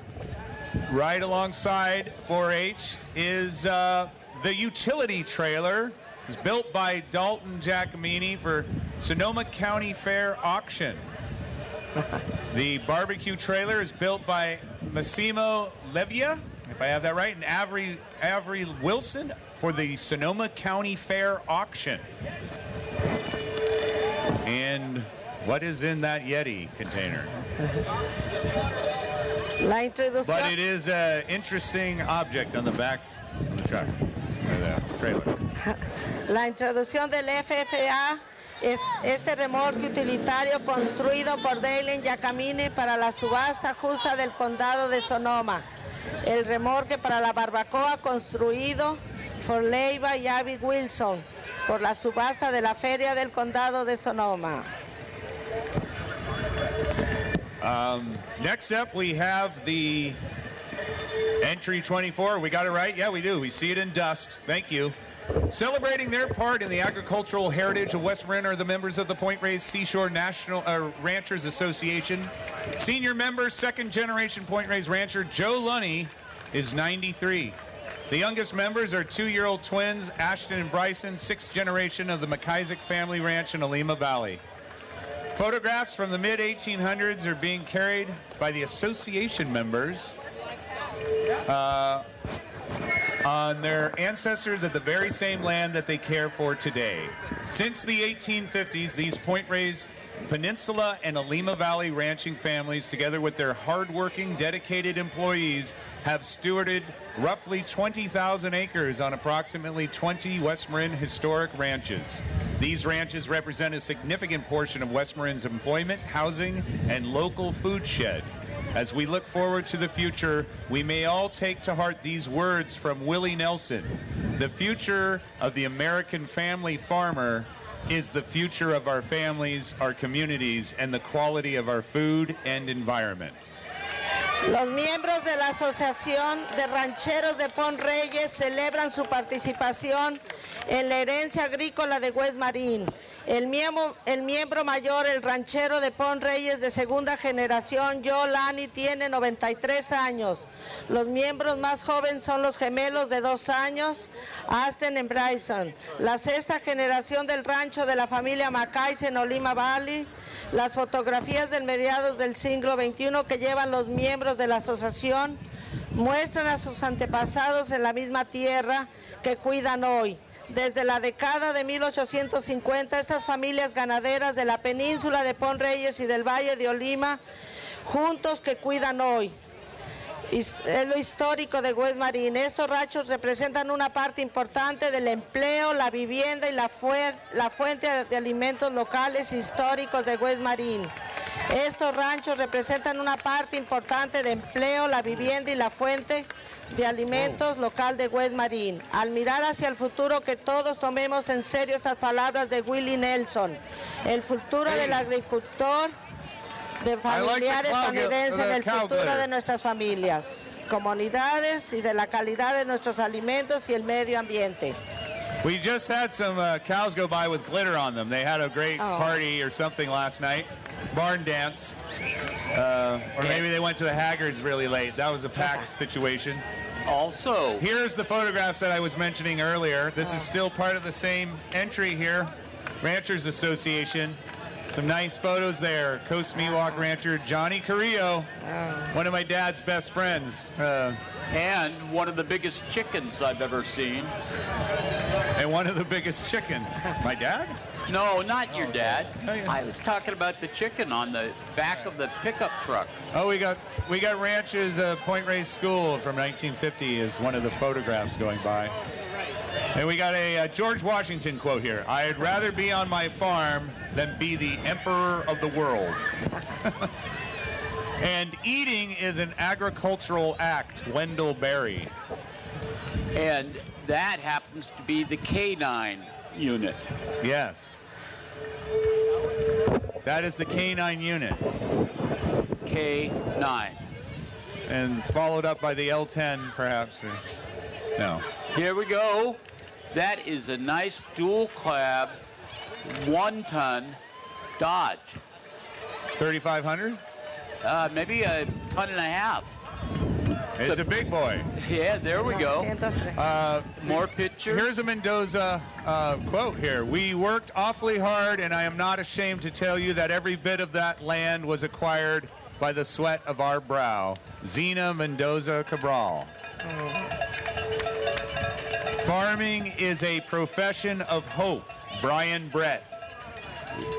right alongside 4-H is the utility trailer. It's built by Dalton Giacomini for Sonoma County Fair Auction. The barbecue trailer is built by Massimo Levia, if I have that right, and Avery Wilson for the Sonoma County Fair Auction. And what is in that Yeti container? But it is an interesting object on the back of the truck, or the trailer. La introducción del FFA es este remolque utilitario construido por Dalton Giacomini para la subasta justa del condado de Sonoma. El remolque para la barbacoa construido por Leiva y Abby Wilson por la subasta de la feria del condado de Sonoma. Next up, we have the entry 24. We got it right? Yeah, we do. We see it in dust. Thank you. Celebrating their part in the agricultural heritage of West Marin are the members of the Point Reyes Seashore National Ranchers Association. Senior member, second generation Point Reyes rancher Joe Lunny is 93. The youngest members are 2-year-old twins Ashton and Bryson, sixth generation of the McIsaac family ranch in Alima Valley. Photographs from the mid-1800s are being carried by the association members on their ancestors at the very same land that they care for today. Since the 1850s, these Point Reyes Peninsula and Alima Valley ranching families, together with their hardworking, dedicated employees, have stewarded roughly 20,000 acres on approximately 20 West Marin historic ranches. These ranches represent a significant portion of West Marin's employment, housing, and local food shed. As we look forward to the future, we may all take to heart these words from Willie Nelson. The future of the American family farmer is the future of our families, our communities, and the quality of our food and environment. Los miembros de la Asociación de Rancheros de Point Reyes celebran su participación en la herencia agrícola de West Marin. El miembro mayor, el ranchero de Point Reyes de segunda generación, Joe Lani, tiene 93 años. Los miembros más jóvenes son los gemelos de 2 años, Ashton y Bryson. La sexta generación del rancho de la familia McIsaac en Olima Valley. Las fotografías del mediados del siglo XXI que llevan los miembros de la asociación muestran a sus antepasados en la misma tierra que cuidan hoy. Desde la década de 1850, estas familias ganaderas de la península de Point Reyes y del Valle de Olima, juntos que cuidan hoy. Es lo histórico de West Marin. Estos ranchos representan una parte importante del empleo, la vivienda y la fuente de alimentos locales históricos de West Marin. Estos ranchos representan una parte importante de empleo, la vivienda y la fuente de alimentos local de West Marin. Al mirar hacia el futuro, que todos tomemos en serio estas palabras de Willie Nelson. El futuro del agricultor, de familiares estadounidenses, en el futuro de nuestras familias, comunidades y de la calidad de nuestros alimentos y el medio ambiente. We just had some cows go by with glitter on them. They had a great party or something last night. Barn dance. Or maybe they went to the Haggards really late. That was a packed situation. Also, here's the photographs that I was mentioning earlier. This is still part of the same entry here. Ranchers Association. Some nice photos there. Coast Miwok rancher Johnny Carrillo, one of my dad's best friends. And one of the biggest chickens I've ever seen. And one of the biggest chickens. My dad? No, not your dad. Oh, yeah. I was talking about the chicken on the back of the pickup truck. Oh, we got Ranch's Point Reyes School from 1950 is one of the photographs going by. And we got a George Washington quote here. I'd rather be on my farm than be the emperor of the world. And eating is an agricultural act, Wendell Berry. And that happens to be the K9 unit. Yes. That is the K9 unit. K9. And followed up by the L10, perhaps. Or, no. Here we go. That is a nice dual cab, 1-ton Dodge. 3,500? Maybe a ton and a half. It's a big boy. Yeah, there we go. More pictures. Here's a Mendoza quote here. We worked awfully hard, and I am not ashamed to tell you that every bit of that land was acquired by the sweat of our brow. Zena Mendoza Cabral. Farming is a profession of hope. Brian Brett.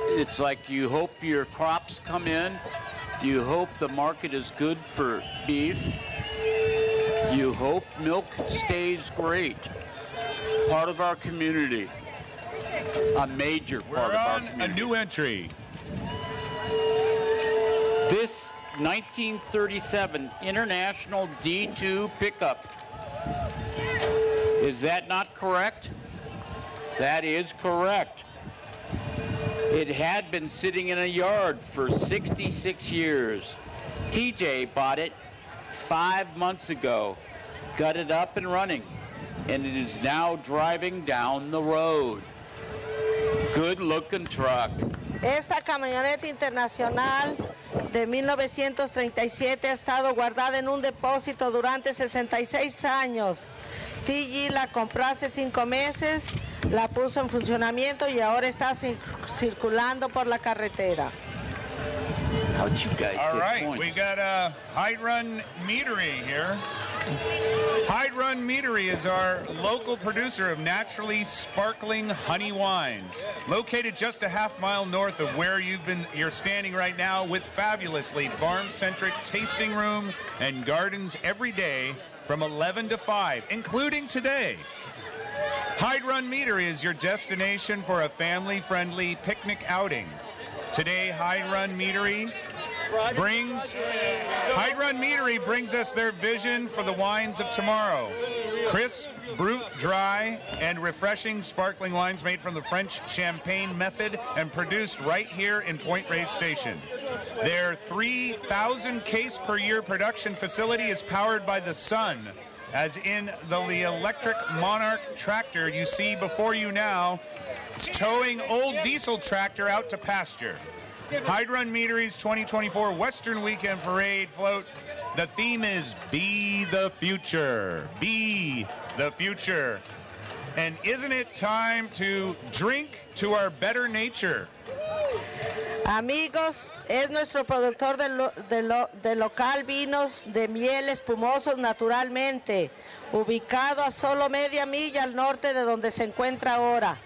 It's like you hope your crops come in. You hope the market is good for beef. You hope milk stays great. Part of our community. A major part of our community. We're on a new entry. This 1937 International D2 pickup. Is that not correct? That is correct. It had been sitting in a yard for 66 years. TJ bought it 5 months ago, got it up and running, and it is now driving down the road. Good looking truck. Esta camioneta internacional de 1937 ha estado guardada en un depósito durante 66 años. TG la compró hace 5 meses, la puso en funcionamiento y ahora está circulando por la carretera. How'd you guys All get right, points? we got a Hyde Run Meadery here. Hyde Run Meadery is our local producer of naturally sparkling honey wines, located just a half-mile north of where you're standing right now, with fabulously farm-centric tasting room and gardens every day from 11 to 5, including today. Hyde Run Meadery is your destination for a family-friendly picnic outing. Today, Hyde Run Meadery brings us their vision for the wines of tomorrow. Crisp, brut, dry, and refreshing sparkling wines made from the French Champagne method and produced right here in Point Reyes Station. Their 3,000 case per year production facility is powered by the sun, as in the electric Monarch tractor you see before you now. It's towing old diesel tractor out to pasture. Hyde Run Meadery's 2024 Western Weekend Parade float. The theme is Be the Future. Be the Future. And isn't it time to drink to our better nature? Amigos, es nuestro productor de local vinos de miel espumosos naturalmente, ubicado a solo media milla al norte de donde se encuentra ahora,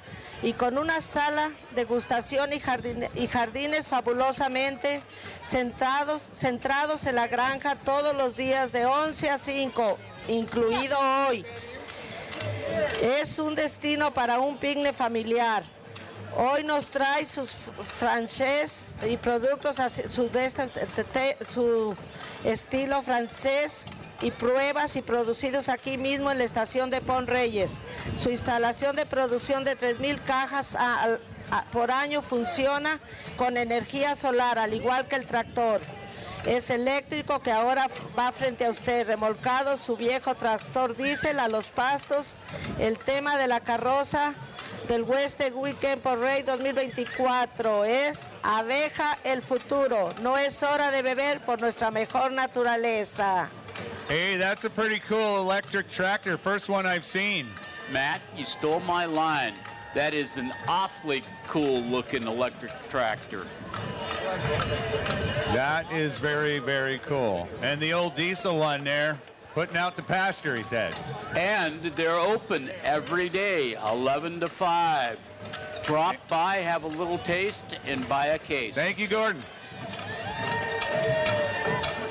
y con una sala de degustación y jardines fabulosamente centrados en la granja todos los días de 11 a 5, incluido hoy. Es un destino para un picnic familiar. Hoy nos trae sus francés y productos, su estilo francés y pruebas, y producidos aquí mismo en la estación de Point Reyes. Su instalación de producción de 3,000 cajas por año funciona con energía solar, al igual que el tractor. es eléctrico que ahora va frente a usted, remolcado su viejo tractor diésel a los pastos. El tema de la carroza del Western Weekend Point Reyes 2024 es abeja el futuro. No es hora de beber por nuestra mejor naturaleza. Hey, that's a pretty cool electric tractor. First one I've seen. Matt, you stole my line. That is an awfully cool-looking electric tractor. That is very, very cool. And the old diesel one there, putting out the pasture, he said. And they're open every day, 11 to 5. Drop by, have a little taste, and buy a case. Thank you, Gordon.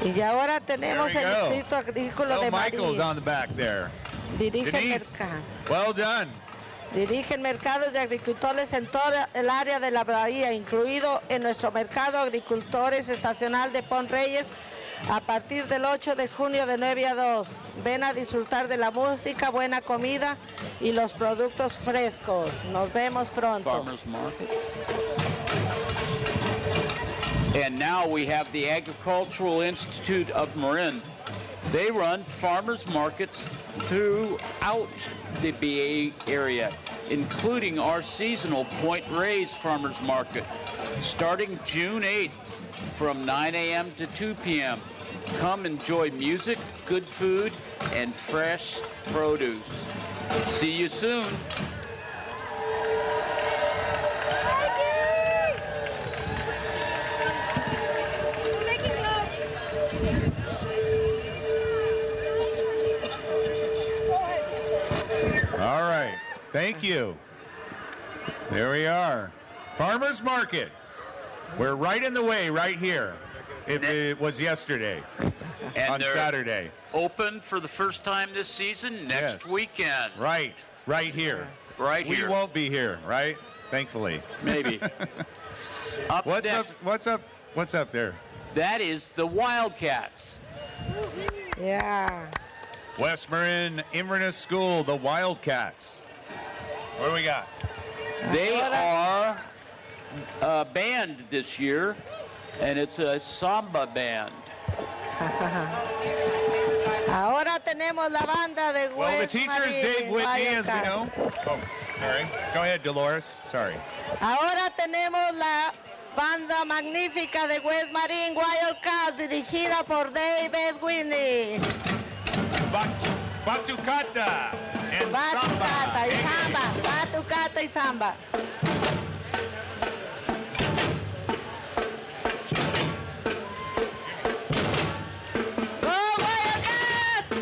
Y ahora tenemos There we el go. distrito agrícola Oh, de Michael's Marín. on the back there. Dirige el Denise, mercado. well done. Dirigen mercados de agricultores en toda el área de la bahía, incluido en nuestro mercado agricultores estacional de Point Reyes, a partir del 8 de junio de 9 a 2. Ven a disfrutar de la música, buena comida y los productos frescos. Nos vemos pronto. Farmers Market. And now we have the Agricultural Institute of Marin. They run farmers markets throughout the BA area, including our seasonal Point Reyes Farmers Market, starting June 8th from 9 a.m. to 2 p.m. Come enjoy music, good food, and fresh produce. See you soon. All right. Thank you. There we are. Farmers Market. We're right in the way right here. If it was yesterday And on they're Saturday. open for the first time this season next Yes. weekend. Right here. Right We here. won't be here, right? Thankfully. Maybe. Up What's next, up? What's up there? that is the Wildcats. Yeah. West Marin Inverness School, the Wildcats. What do we got? They are a band this year, and it's a samba band. Ahora tenemos la banda de Well, the West teacher is Marin, Dave Whitney, as we Wildcat. know. Oh, sorry. Go ahead, Dolores. Sorry. Ahora tenemos la banda magnífica de West Marin Wildcats, dirigida por David Whitney. Batucata and Batucata y Hey. samba, batucata y samba. ¡Go Wildcats!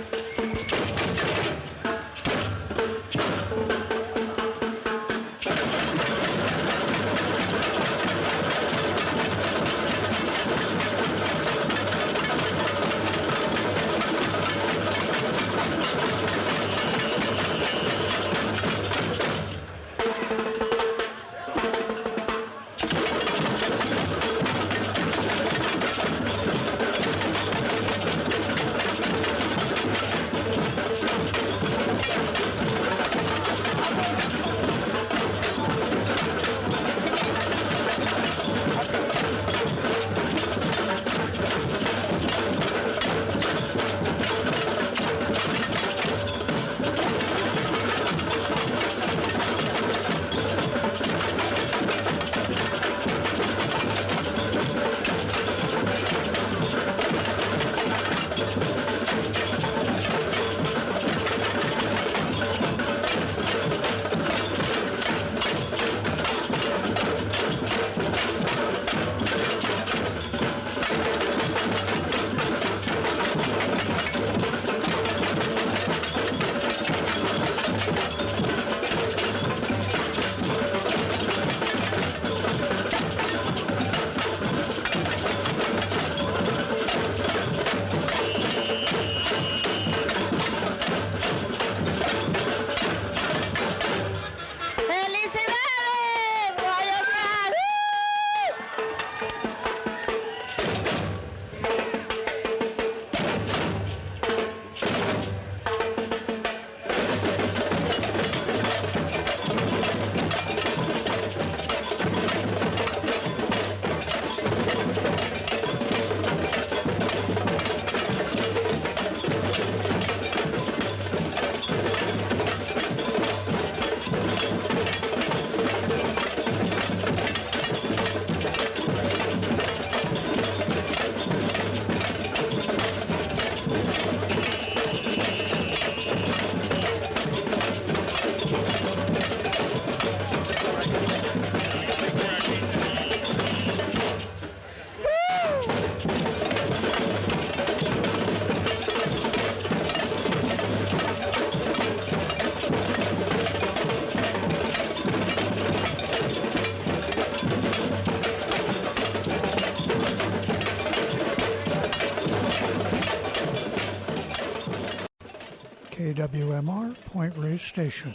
KWMR Point Reyes Station.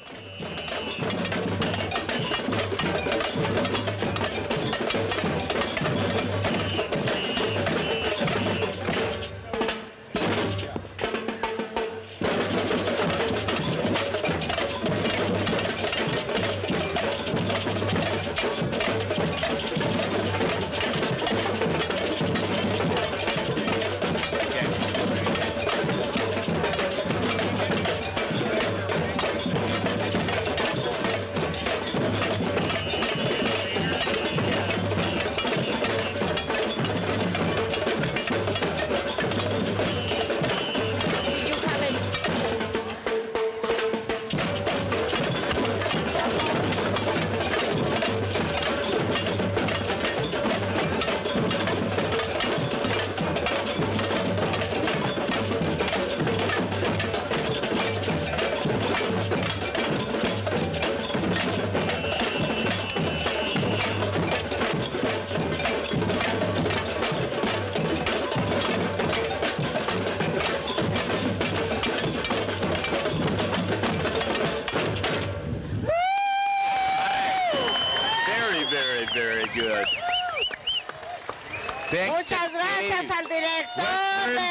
Muchas gracias al director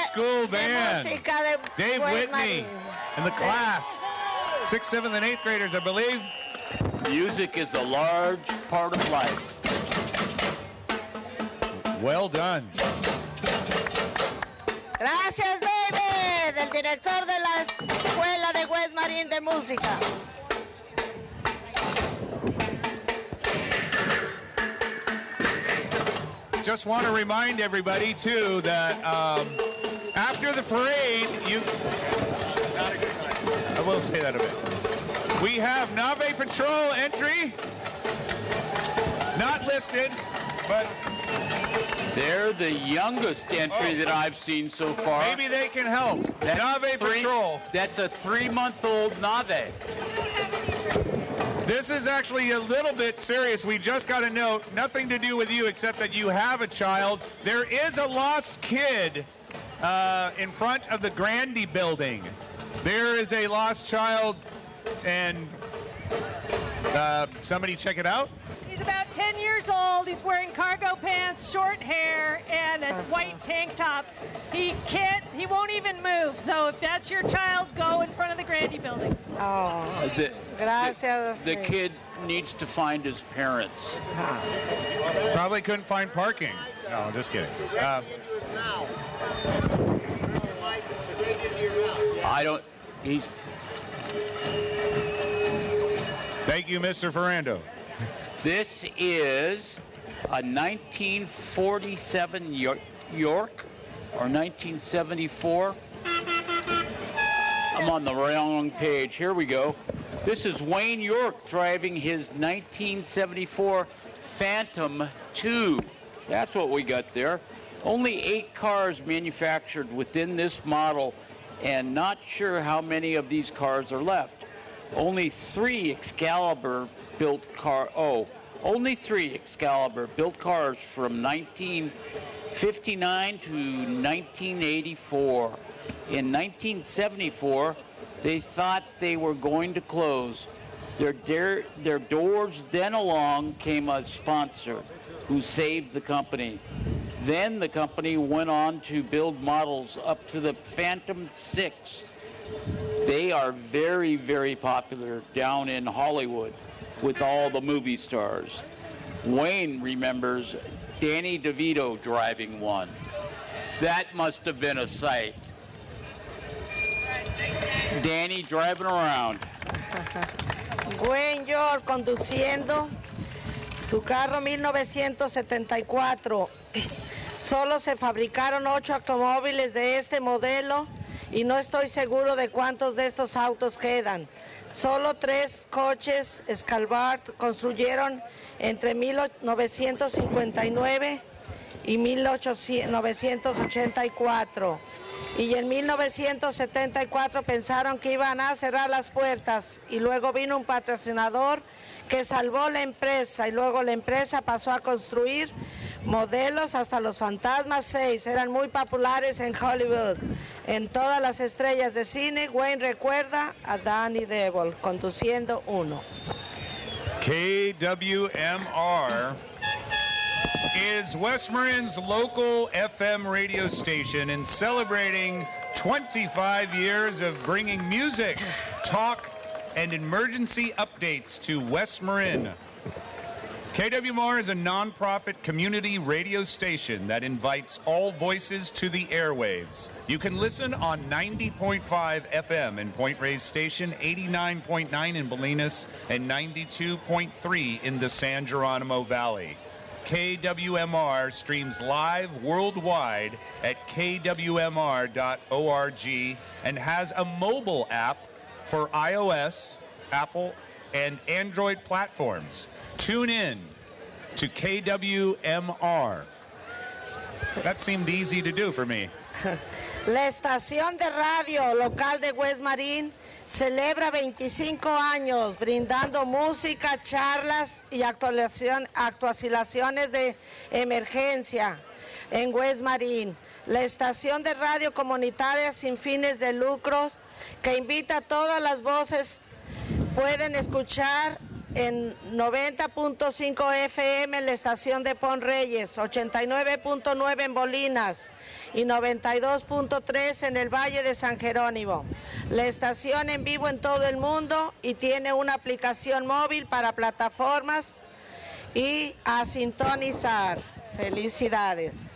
School de Band, música de Dave Pues Whitney, Marín. and the class, 6th, 7th, and 8th graders, I believe. Music is a large part of life. Well done. Gracias, David, el director de la Escuela de West Marín de Música. Just want to remind everybody, too, that after the parade, I will say that a bit. We have Nave Patrol entry. Not listed, but They're the youngest entry that I've seen so far. maybe they can help. Nave Patrol. That's a 3-month-old Nave. This is actually a little bit serious. We just got a note, nothing to do with you except that you have a child. There is a lost kid in front of the Grandy building. There is a lost child, and somebody check it out. He's about 10 years old. He's wearing cargo pants, short hair, and a white tank top. He won't even move. So if that's your child, go in front of the Grandy building. Oh, gracias. The kid needs to find his parents. Probably couldn't find parking. No, just kidding. Thank you, Mr. Ferrando. This is a 1947 York or 1974. I'm on the wrong page. Here we go. This is Wayne York driving his 1974 Phantom 2. That's what we got there. Only 8 cars manufactured within this model, and not sure how many of these cars are left. Only 3 Excalibur built cars from 1959 to 1984. In 1974, they thought they were going to close. Their doors. Then along came a sponsor who saved the company. Then the company went on to build models up to the Phantom 6. They are very, very popular down in Hollywood with all the movie stars. Wayne remembers Danny DeVito driving one. That must have been a sight. Danny driving around. Wayne York conduciendo su carro 1974. Solo se fabricaron 8 automóviles de este modelo y no estoy seguro de cuántos de estos autos quedan. Solo 3 coches Scalbart construyeron entre 1959 y 1984. Y en 1974 pensaron que iban a cerrar las puertas y luego vino un patrocinador que salvó la empresa y luego la empresa pasó a construir modelos hasta los fantasmas 6 eran muy populares en Hollywood. En todas las estrellas de cine, Wayne recuerda a Danny Devil conduciendo uno. KWMR is West Marin's local FM radio station and celebrating 25 years of bringing music, talk, and emergency updates to West Marin. KWMR is a nonprofit community radio station that invites all voices to the airwaves. You can listen on 90.5 FM in Point Reyes Station, 89.9 in Bolinas, and 92.3 in the San Geronimo Valley. KWMR streams live worldwide at kwmr.org and has a mobile app for iOS, Apple, and Android platforms. Tune in to KWMR. That seemed easy to do for me. La estación de radio local de West Marin celebra 25 años brindando música, charlas y actualizaciones de emergencia en West Marin. La estación de radio comunitaria sin fines de lucro que invita a todas las voces pueden escuchar en 90.5 FM la estación de Point Reyes, 89.9 en Bolinas y 92.3 en el Valle de San Jerónimo. La estación en vivo en todo el mundo y tiene una aplicación móvil para plataformas y a sintonizar. Felicidades.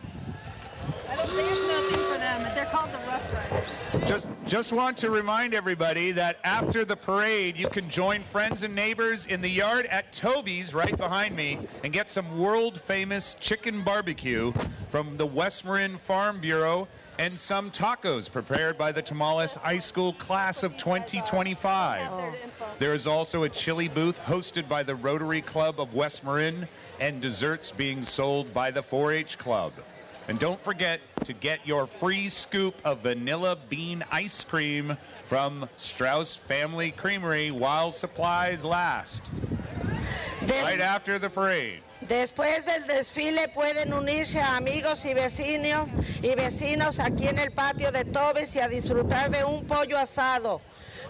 There's nothing for them. They're called the Rough Riders. Just want to remind everybody that after the parade, you can join friends and neighbors in the yard at Toby's right behind me and get some world-famous chicken barbecue from the West Marin Farm Bureau and some tacos prepared by the Tamales High School class of 2025. There is also a chili booth hosted by the Rotary Club of West Marin and desserts being sold by the 4-H Club. And don't forget to get your free scoop of vanilla bean ice cream from Strauss Family Creamery while supplies last. Right after the parade. Después del desfile pueden unirse a amigos y vecinos aquí en el patio de Tobes y a disfrutar de un pollo asado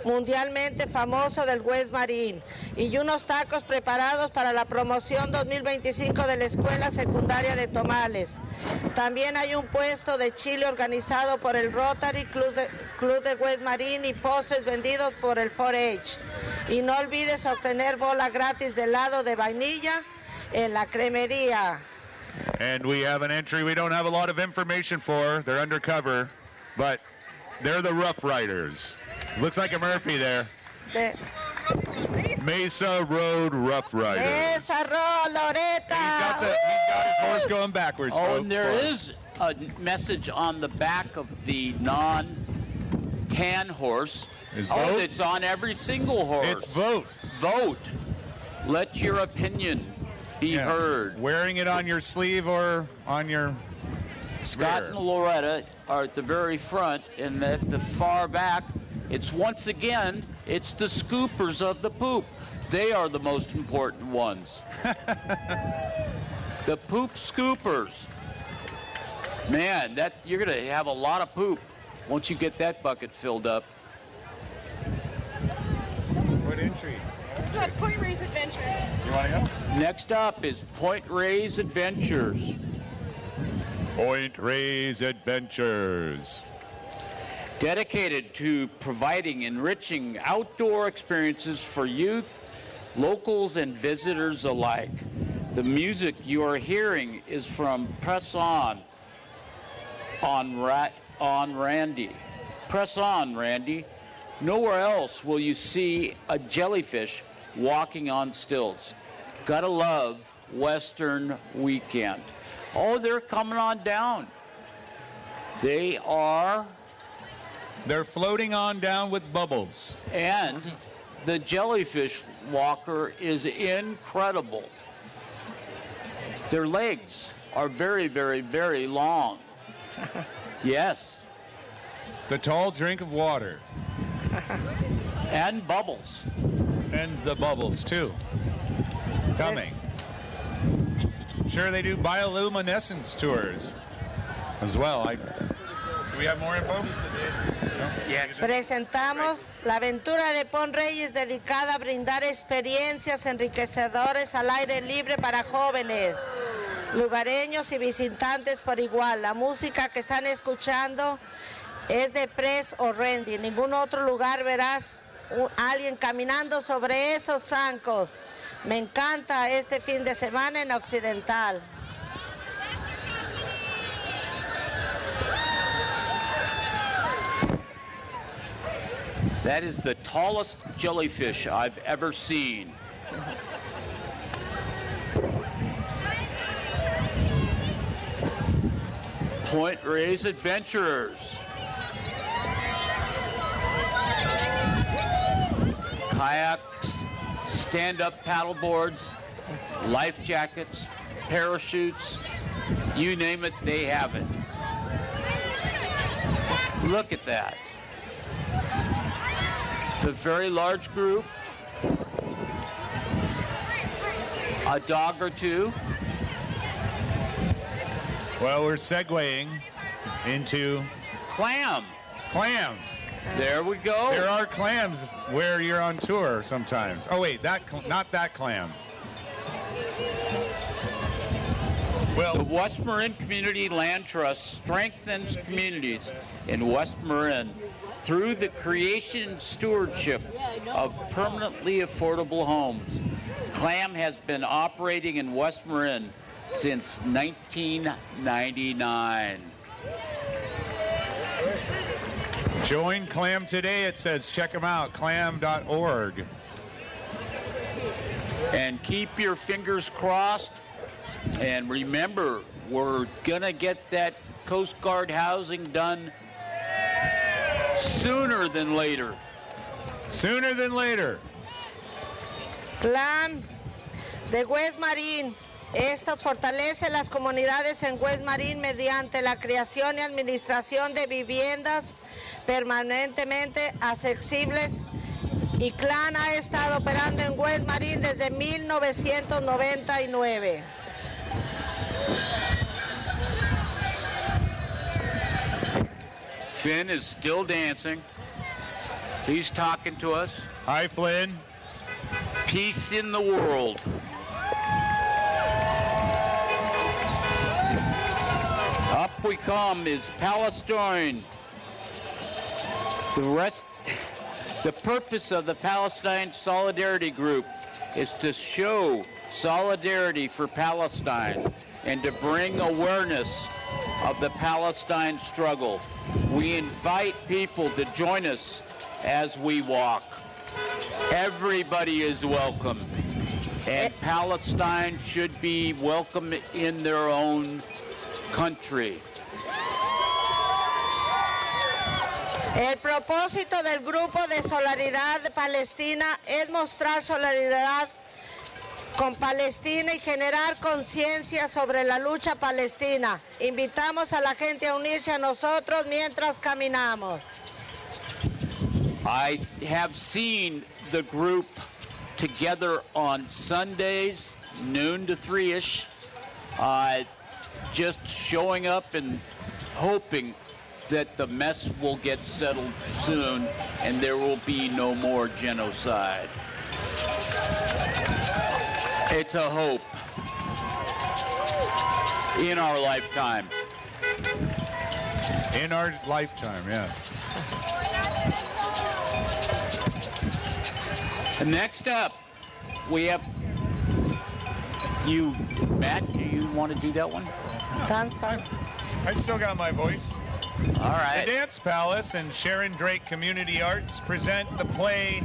mundialmente famoso del West Marin y unos tacos preparados para la promoción 2025 de la Escuela Secundaria de Tomales. También hay un puesto de chile organizado por el Rotary Club de West Marin y postres vendidos por el 4-H. Y no olvides obtener bola gratis de helado de vainilla en la cremería. And we have an entry we don't have a lot of information for. They're undercover, but they're the Rough Riders. Looks like a Murphy there. Mesa Road Rough Riders. Mesa Road, Loretta. He's got his horse going backwards. Oh, folks. and there is a message on the back of the non-tan horse. Vote? It's on every single horse. It's vote. Vote. Let your opinion be heard. Wearing it on your sleeve or on your Scott rear. and Loretta are at the very front, and at the far back, it's once again, it's the scoopers of the poop. They are the most important ones. The poop scoopers. Man, that you're going to have a lot of poop once you get that bucket filled up. What entry? Let's go to Point Reyes Adventure. You want to go? Next up is Point Reyes Adventures. Point Reyes Adventures. Dedicated to providing enriching outdoor experiences for youth, locals, and visitors alike. The music you are hearing is from Press On Randy. Press on, Randy. Nowhere else will you see a jellyfish walking on stilts. Gotta love Western Weekend. Oh, they're coming on down. They're floating on down with bubbles. And the jellyfish walker is incredible. Their legs are very, very, very long. Yes. The tall drink of water. And bubbles. And the bubbles, too. Coming. sure they do bioluminescence tours as well. Do we have more info? No? Presentamos la aventura de Point Reyes dedicada a brindar experiencias enriquecedoras al aire libre para jóvenes, lugareños y visitantes por igual. La música que están escuchando es de Press o Randy. En ningún otro lugar verás alguien caminando sobre esos zancos. Me encanta este fin de semana en Occidental. That is the tallest jellyfish I've ever seen. Point Reyes Adventurers. Kayaks, stand-up paddle boards, life jackets, parachutes, you name it, they have it. Look at that. It's a very large group. A dog or two. Well, we're segueing into Clam. clams. There we go. There are clams where you're on tour sometimes. Oh wait, not that clam. The West Marin Community Land Trust strengthens communities in West Marin through the creation and stewardship of permanently affordable homes. CLAM has been operating in West Marin since 1999. Join CLAM today, it says. Check them out, clam.org. And keep your fingers crossed. And remember, we're going to get that Coast Guard housing done sooner than later. Sooner than later. CLAM de West Marin. Estos fortalecen las comunidades en West Marin mediante la creación y administración de viviendas permanentemente accesibles. Y CLAM ha estado operando en West Marin desde 1999. Finn is still dancing. He's talking to us. Hi, Flynn. Peace in the world. Up we come is Palestine. The purpose of the Palestine Solidarity Group is to show solidarity for Palestine and to bring awareness of the Palestine struggle. We invite people to join us as we walk. Everybody is welcome, and Palestine should be welcome in their own country. El propósito del Grupo de Solidaridad Palestina es mostrar solidaridad con Palestina y generar conciencia sobre la lucha palestina. Invitamos a la gente a unirse a nosotros mientras caminamos. I have seen the group together on Sundays, noon to 3-ish, just showing up and hoping that the mess will get settled soon and there will be no more genocide. It's a hope in our lifetime. In our lifetime, yes. Next up, we have you, Matt. Do you want to do that one? I still got my voice. All right. The Dance Palace and Sharon Drake Community Arts present the play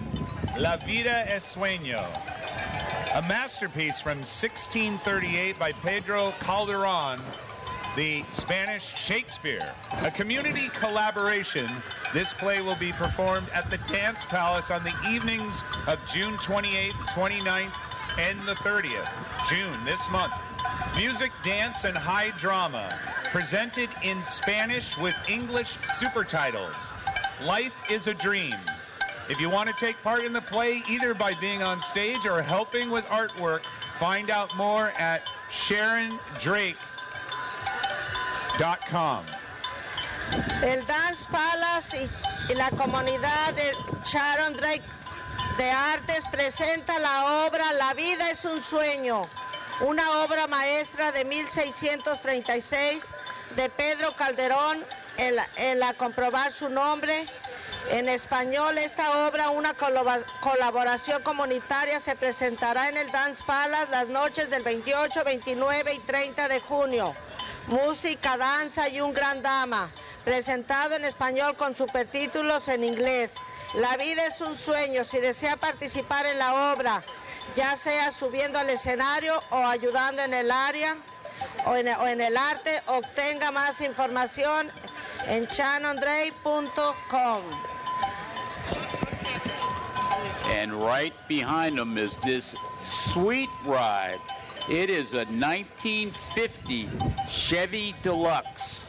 La Vida es Sueño, a masterpiece from 1638 by Pedro Calderón, the Spanish Shakespeare. A community collaboration, this play will be performed at the Dance Palace on the evenings of June 28th, 29th, and the 30th, June this month. Music, dance, and high drama, presented in Spanish with English supertitles. Life is a dream. If you want to take part in the play, either by being on stage or helping with artwork, find out more at SharonDrake.com. El Dance Palace y la comunidad de Sharon Drake de Artes presenta la obra La vida es un sueño, una obra maestra de 1636 de Pedro Calderón, en la comprobar su nombre. En español, esta obra, una colaboración comunitaria, se presentará en el Dance Palace las noches del 28, 29 y 30 de junio. Música, danza y un gran dama, presentado en español con supertítulos en inglés. La vida es un sueño. Si desea participar en la obra, ya sea subiendo al escenario o ayudando en el área o en el arte, obtenga más información en shannondrake.com. And right behind them is this sweet ride. It is a 1950 Chevy Deluxe,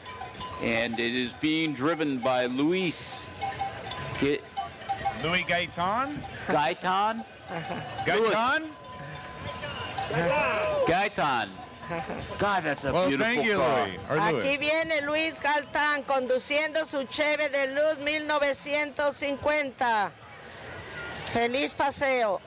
and it is being driven by Louis Gaitan? Gaitan? Gaitan? Gaitan. God, that's a beautiful thank you, car. Louis. Or Aquí Louis. viene Luis Galtán conduciendo su Chevy de Luz 1950. Feliz paseo.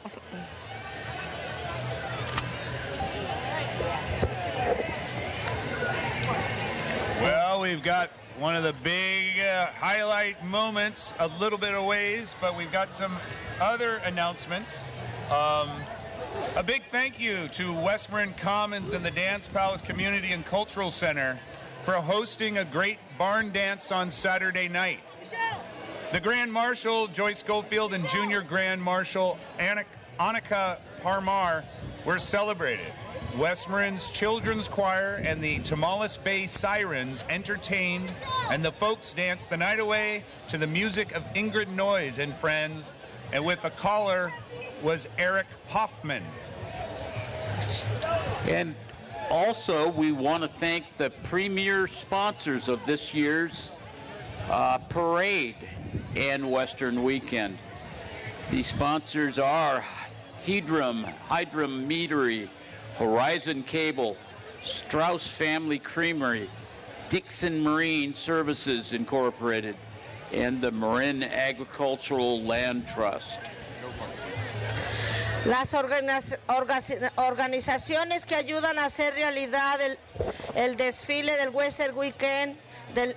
Well, we've got one of the big highlight moments a little bit of ways, but we've got some other announcements. A big thank you to West Marin Commons and the Dance Palace Community and Cultural Center for hosting a great barn dance on Saturday night. The Grand Marshal, Joyce Schofield, and Junior Grand Marshal, Annika Parmar, were celebrated. West Marin's Children's Choir and the Tamales Bay Sirens entertained, and the folks danced the night away to the music of Ingrid Noyes and friends, and with the caller was Eric Hoffman. And also, we want to thank the premier sponsors of this year's parade and Western Weekend. The sponsors are Hydrum Meadery, Horizon Cable, Strauss Family Creamery, Dixon Marine Services Incorporated, and the Marin Agricultural Land Trust. Las organizaciones que ayudan a hacer realidad el desfile del Western Weekend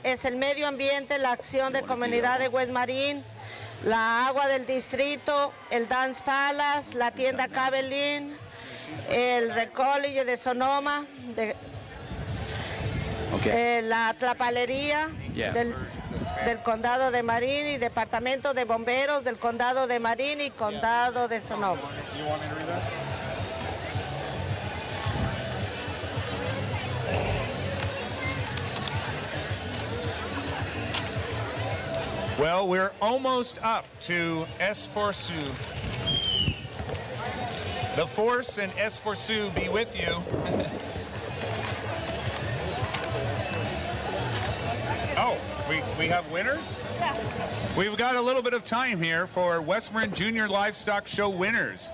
es el Medio Ambiente, la Acción de Comunidad de West Marin, la Agua del Distrito, el Dance Palace, la tienda Cabelin, el Recollege de Sonoma, la Tlapalería del Condado de Marin y Departamento de Bomberos del Condado de Marin y Condado de Sonoma. Well, we're almost up to Esforço. The Force and Esforço be with you. Oh, we have winners? Yeah. We've got a little bit of time here for West Marin Junior Livestock Show winners.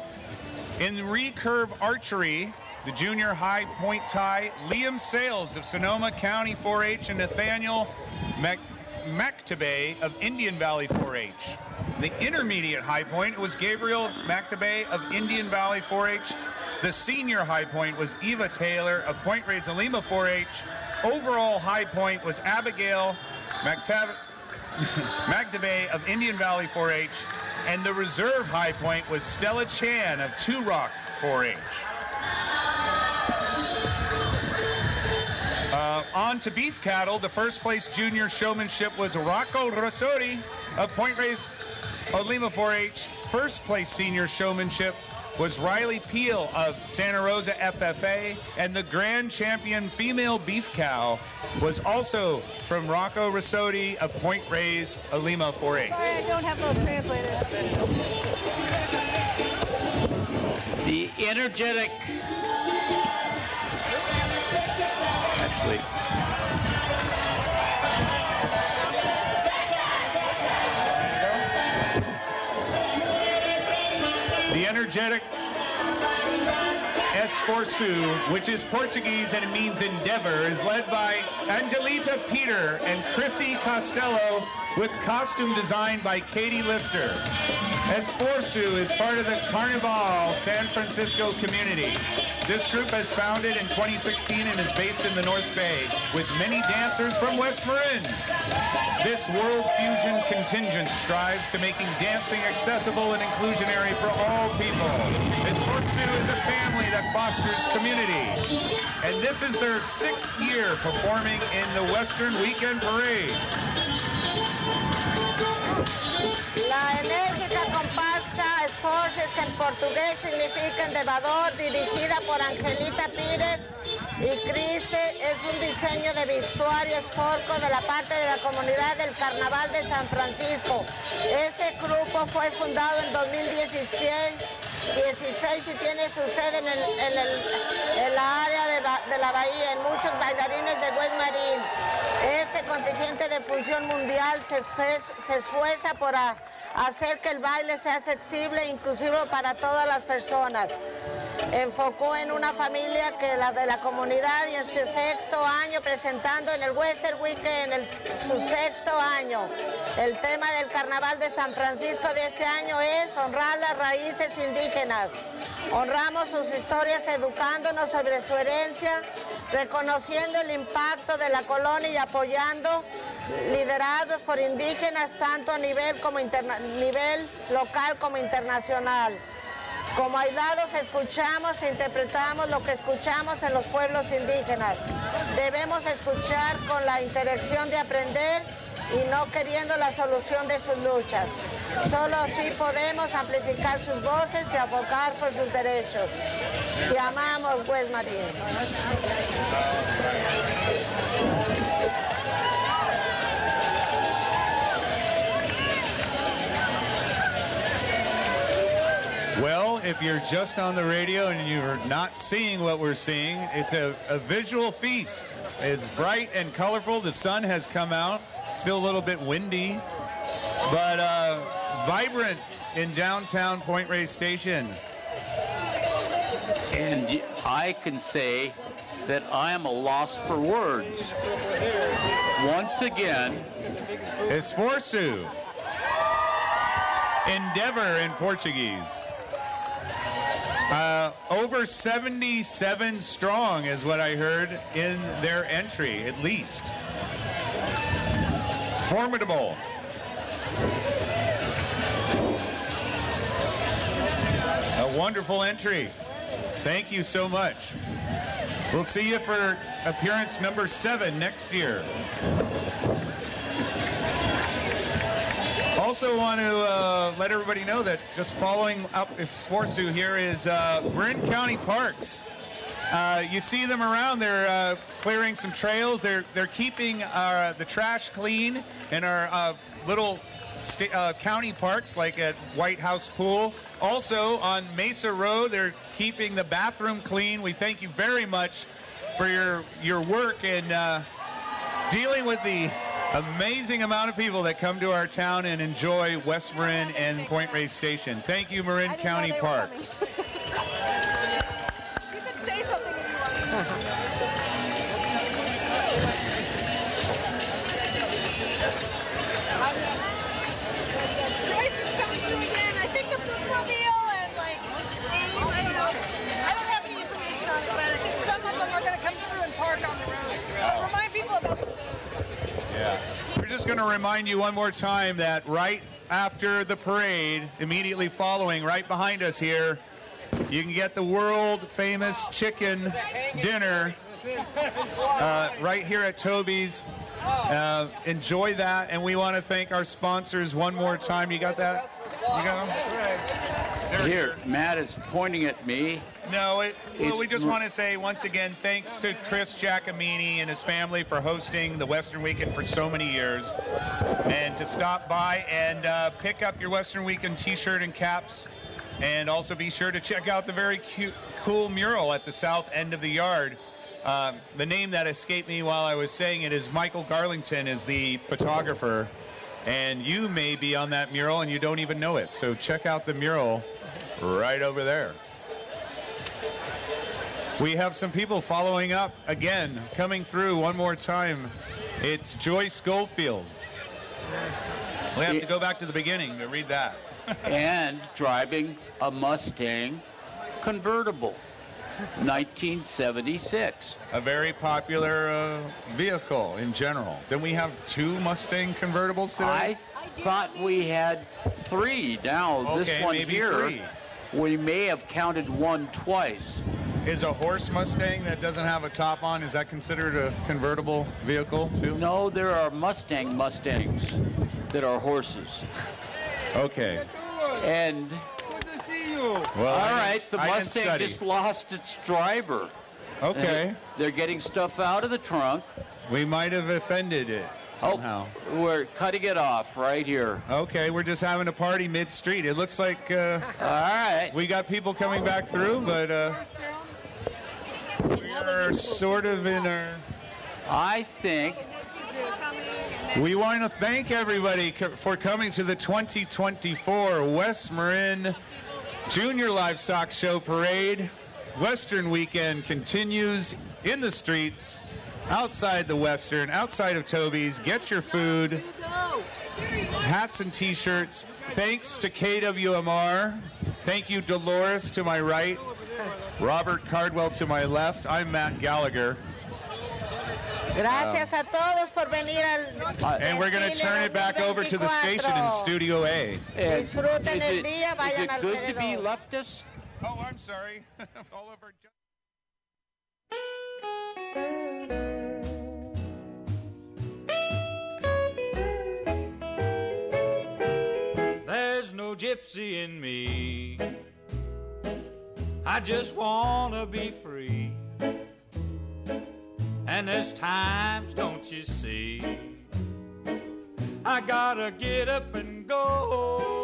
In recurve archery, the junior high point tie, Liam Sales of Sonoma County 4-H and Nathaniel Mactabay of Indian Valley 4-H. The intermediate high point was Gabriel Mactabay of Indian Valley 4-H. The senior high point was Eva Taylor of Point Reyes Station 4-H. Overall high point was Abigail Mactabay of Indian Valley 4-H. And the reserve high point was Stella Chan of Two Rock 4-H. On to beef cattle, the first place junior showmanship was Rocco Rossotti of Point Reyes Station 4-H. First place senior showmanship was Riley Peel of Santa Rosa FFA, and the grand champion female beef cow was also from Rocco Rossotti of Point Reyes Station 4-H. Sorry, I don't have those translated. The energetic, actually, Esforço, which is Portuguese and it means endeavor, is led by Angelita Peter and Chrissy Costello, with costume design by Katie Lister. Esforço is part of the Carnival San Francisco community. This group has founded in 2016 and is based in the North Bay, with many dancers from West Marin. This World Fusion contingent strives to making dancing accessible and inclusionary for all people. Esforço is a family that fosters community. And this is their 6th year performing in the Western Weekend Parade. La enérgica comparsa Esforces, que en portugués significa endeavor, dirigida por Angelita Pires y Crise, es un diseño de vestuario esforco de la parte de la comunidad del Carnaval de San Francisco. Ese grupo fue fundado en 2016 y tiene su sede en la área de la bahía, en muchos bailarines de West Marin. Este contingente de función mundial se esfuerza por hacer que el baile sea accesible e inclusivo para todas las personas. Enfocó en una familia que la de la comunidad, y en este 6º año presentando en el Western Weekend su 6º año. El tema del Carnaval de San Francisco de este año es honrar las raíces indígenas. Honramos sus historias educándonos sobre su herencia, reconociendo el impacto de la colonia y apoyando liderados por indígenas tanto a nivel local como internacional. Como aislados escuchamos e interpretamos lo que escuchamos en los pueblos indígenas. Debemos escuchar con la interacción de aprender y no queriendo la solución de sus luchas. Solo así podemos amplificar sus voces y abogar por sus derechos. Te amamos, West Marin. Well, if you're just on the radio and you're not seeing what we're seeing, it's a visual feast. It's bright and colorful. The sun has come out. Still a little bit windy, but vibrant in downtown Point Reyes Station. And I can say that I am a loss for words. Once again, Esforço, endeavor in Portuguese. Over 77 strong is what I heard in their entry, at least. Formidable. A wonderful entry. Thank you so much. We'll see you for appearance number 7 next year. Also want to let everybody know that just following up Esforço here is Marin County Parks. You see them around. They're clearing some trails. They're keeping the trash clean in our little county parks, like at White House Pool. Also on Mesa Road, they're keeping the bathroom clean. We thank you very much for your work in dealing with the amazing amount of people that come to our town and enjoy West Marin and Point Reyes Station. Thank you, Marin County Parks. You could say something if you want. Joyce is coming through again. I think the bookmobile and I don't know. I don't have any information on it, but I think some of them are going to come through and park on the road. But remind people about the Yeah. We're just going to remind you one more time that right after the parade, immediately following, right behind us here, you can get the world-famous chicken dinner right here at Toby's. Enjoy that, and we want to thank our sponsors one more time. You got that? You got them? here, Matt is pointing at me. No, we just want to say once again, thanks to Chris Giacomini and his family for hosting the Western Weekend for so many years. And to stop by and pick up your Western Weekend t-shirt and caps. And also be sure to check out the very cool mural at the south end of the yard. The name that escaped me while I was saying it is Michael Garlington is the photographer. And you may be on that mural and you don't even know it. So check out the mural right over there. We have some people following up again, coming through one more time. It's Joyce Schofield. We have to go back to the beginning to read that. And driving a Mustang convertible, 1976. A very popular vehicle in general. Didn't we have 2 Mustang convertibles today? I thought we had 3. Now, Okay, this one maybe here, 3. we may have counted one twice. Is a horse Mustang that doesn't have a top on, is that considered a convertible vehicle too? No, there are Mustangs that are horses. Okay. And, Well, all right, the I didn't Mustang study. just lost its driver. Okay. They're getting stuff out of the trunk. We might have offended it somehow. Oh, we're cutting it off right here. Okay, we're just having a party mid-street. It looks like All right. we got people coming back through, but we are sort of in our... I think We want to thank everybody for coming to the 2024 West Marin Junior Livestock Show Parade. Western Weekend continues in the streets, outside the Western, outside of Toby's. Get your food, hats and T-shirts. Thanks to KWMR. Thank you, Dolores, to my right. Robert Cardwell to my left. I'm Matt Gallagher. Gracias a todos por venir al And we're going to turn it back over to the station in Studio A. Disfruten el día, is vayan it good to be alrededor. leftist? Oh, I'm sorry. All of our... There's no gypsy in me. I just wanna be free. And there's times, don't you see, I gotta get up and go.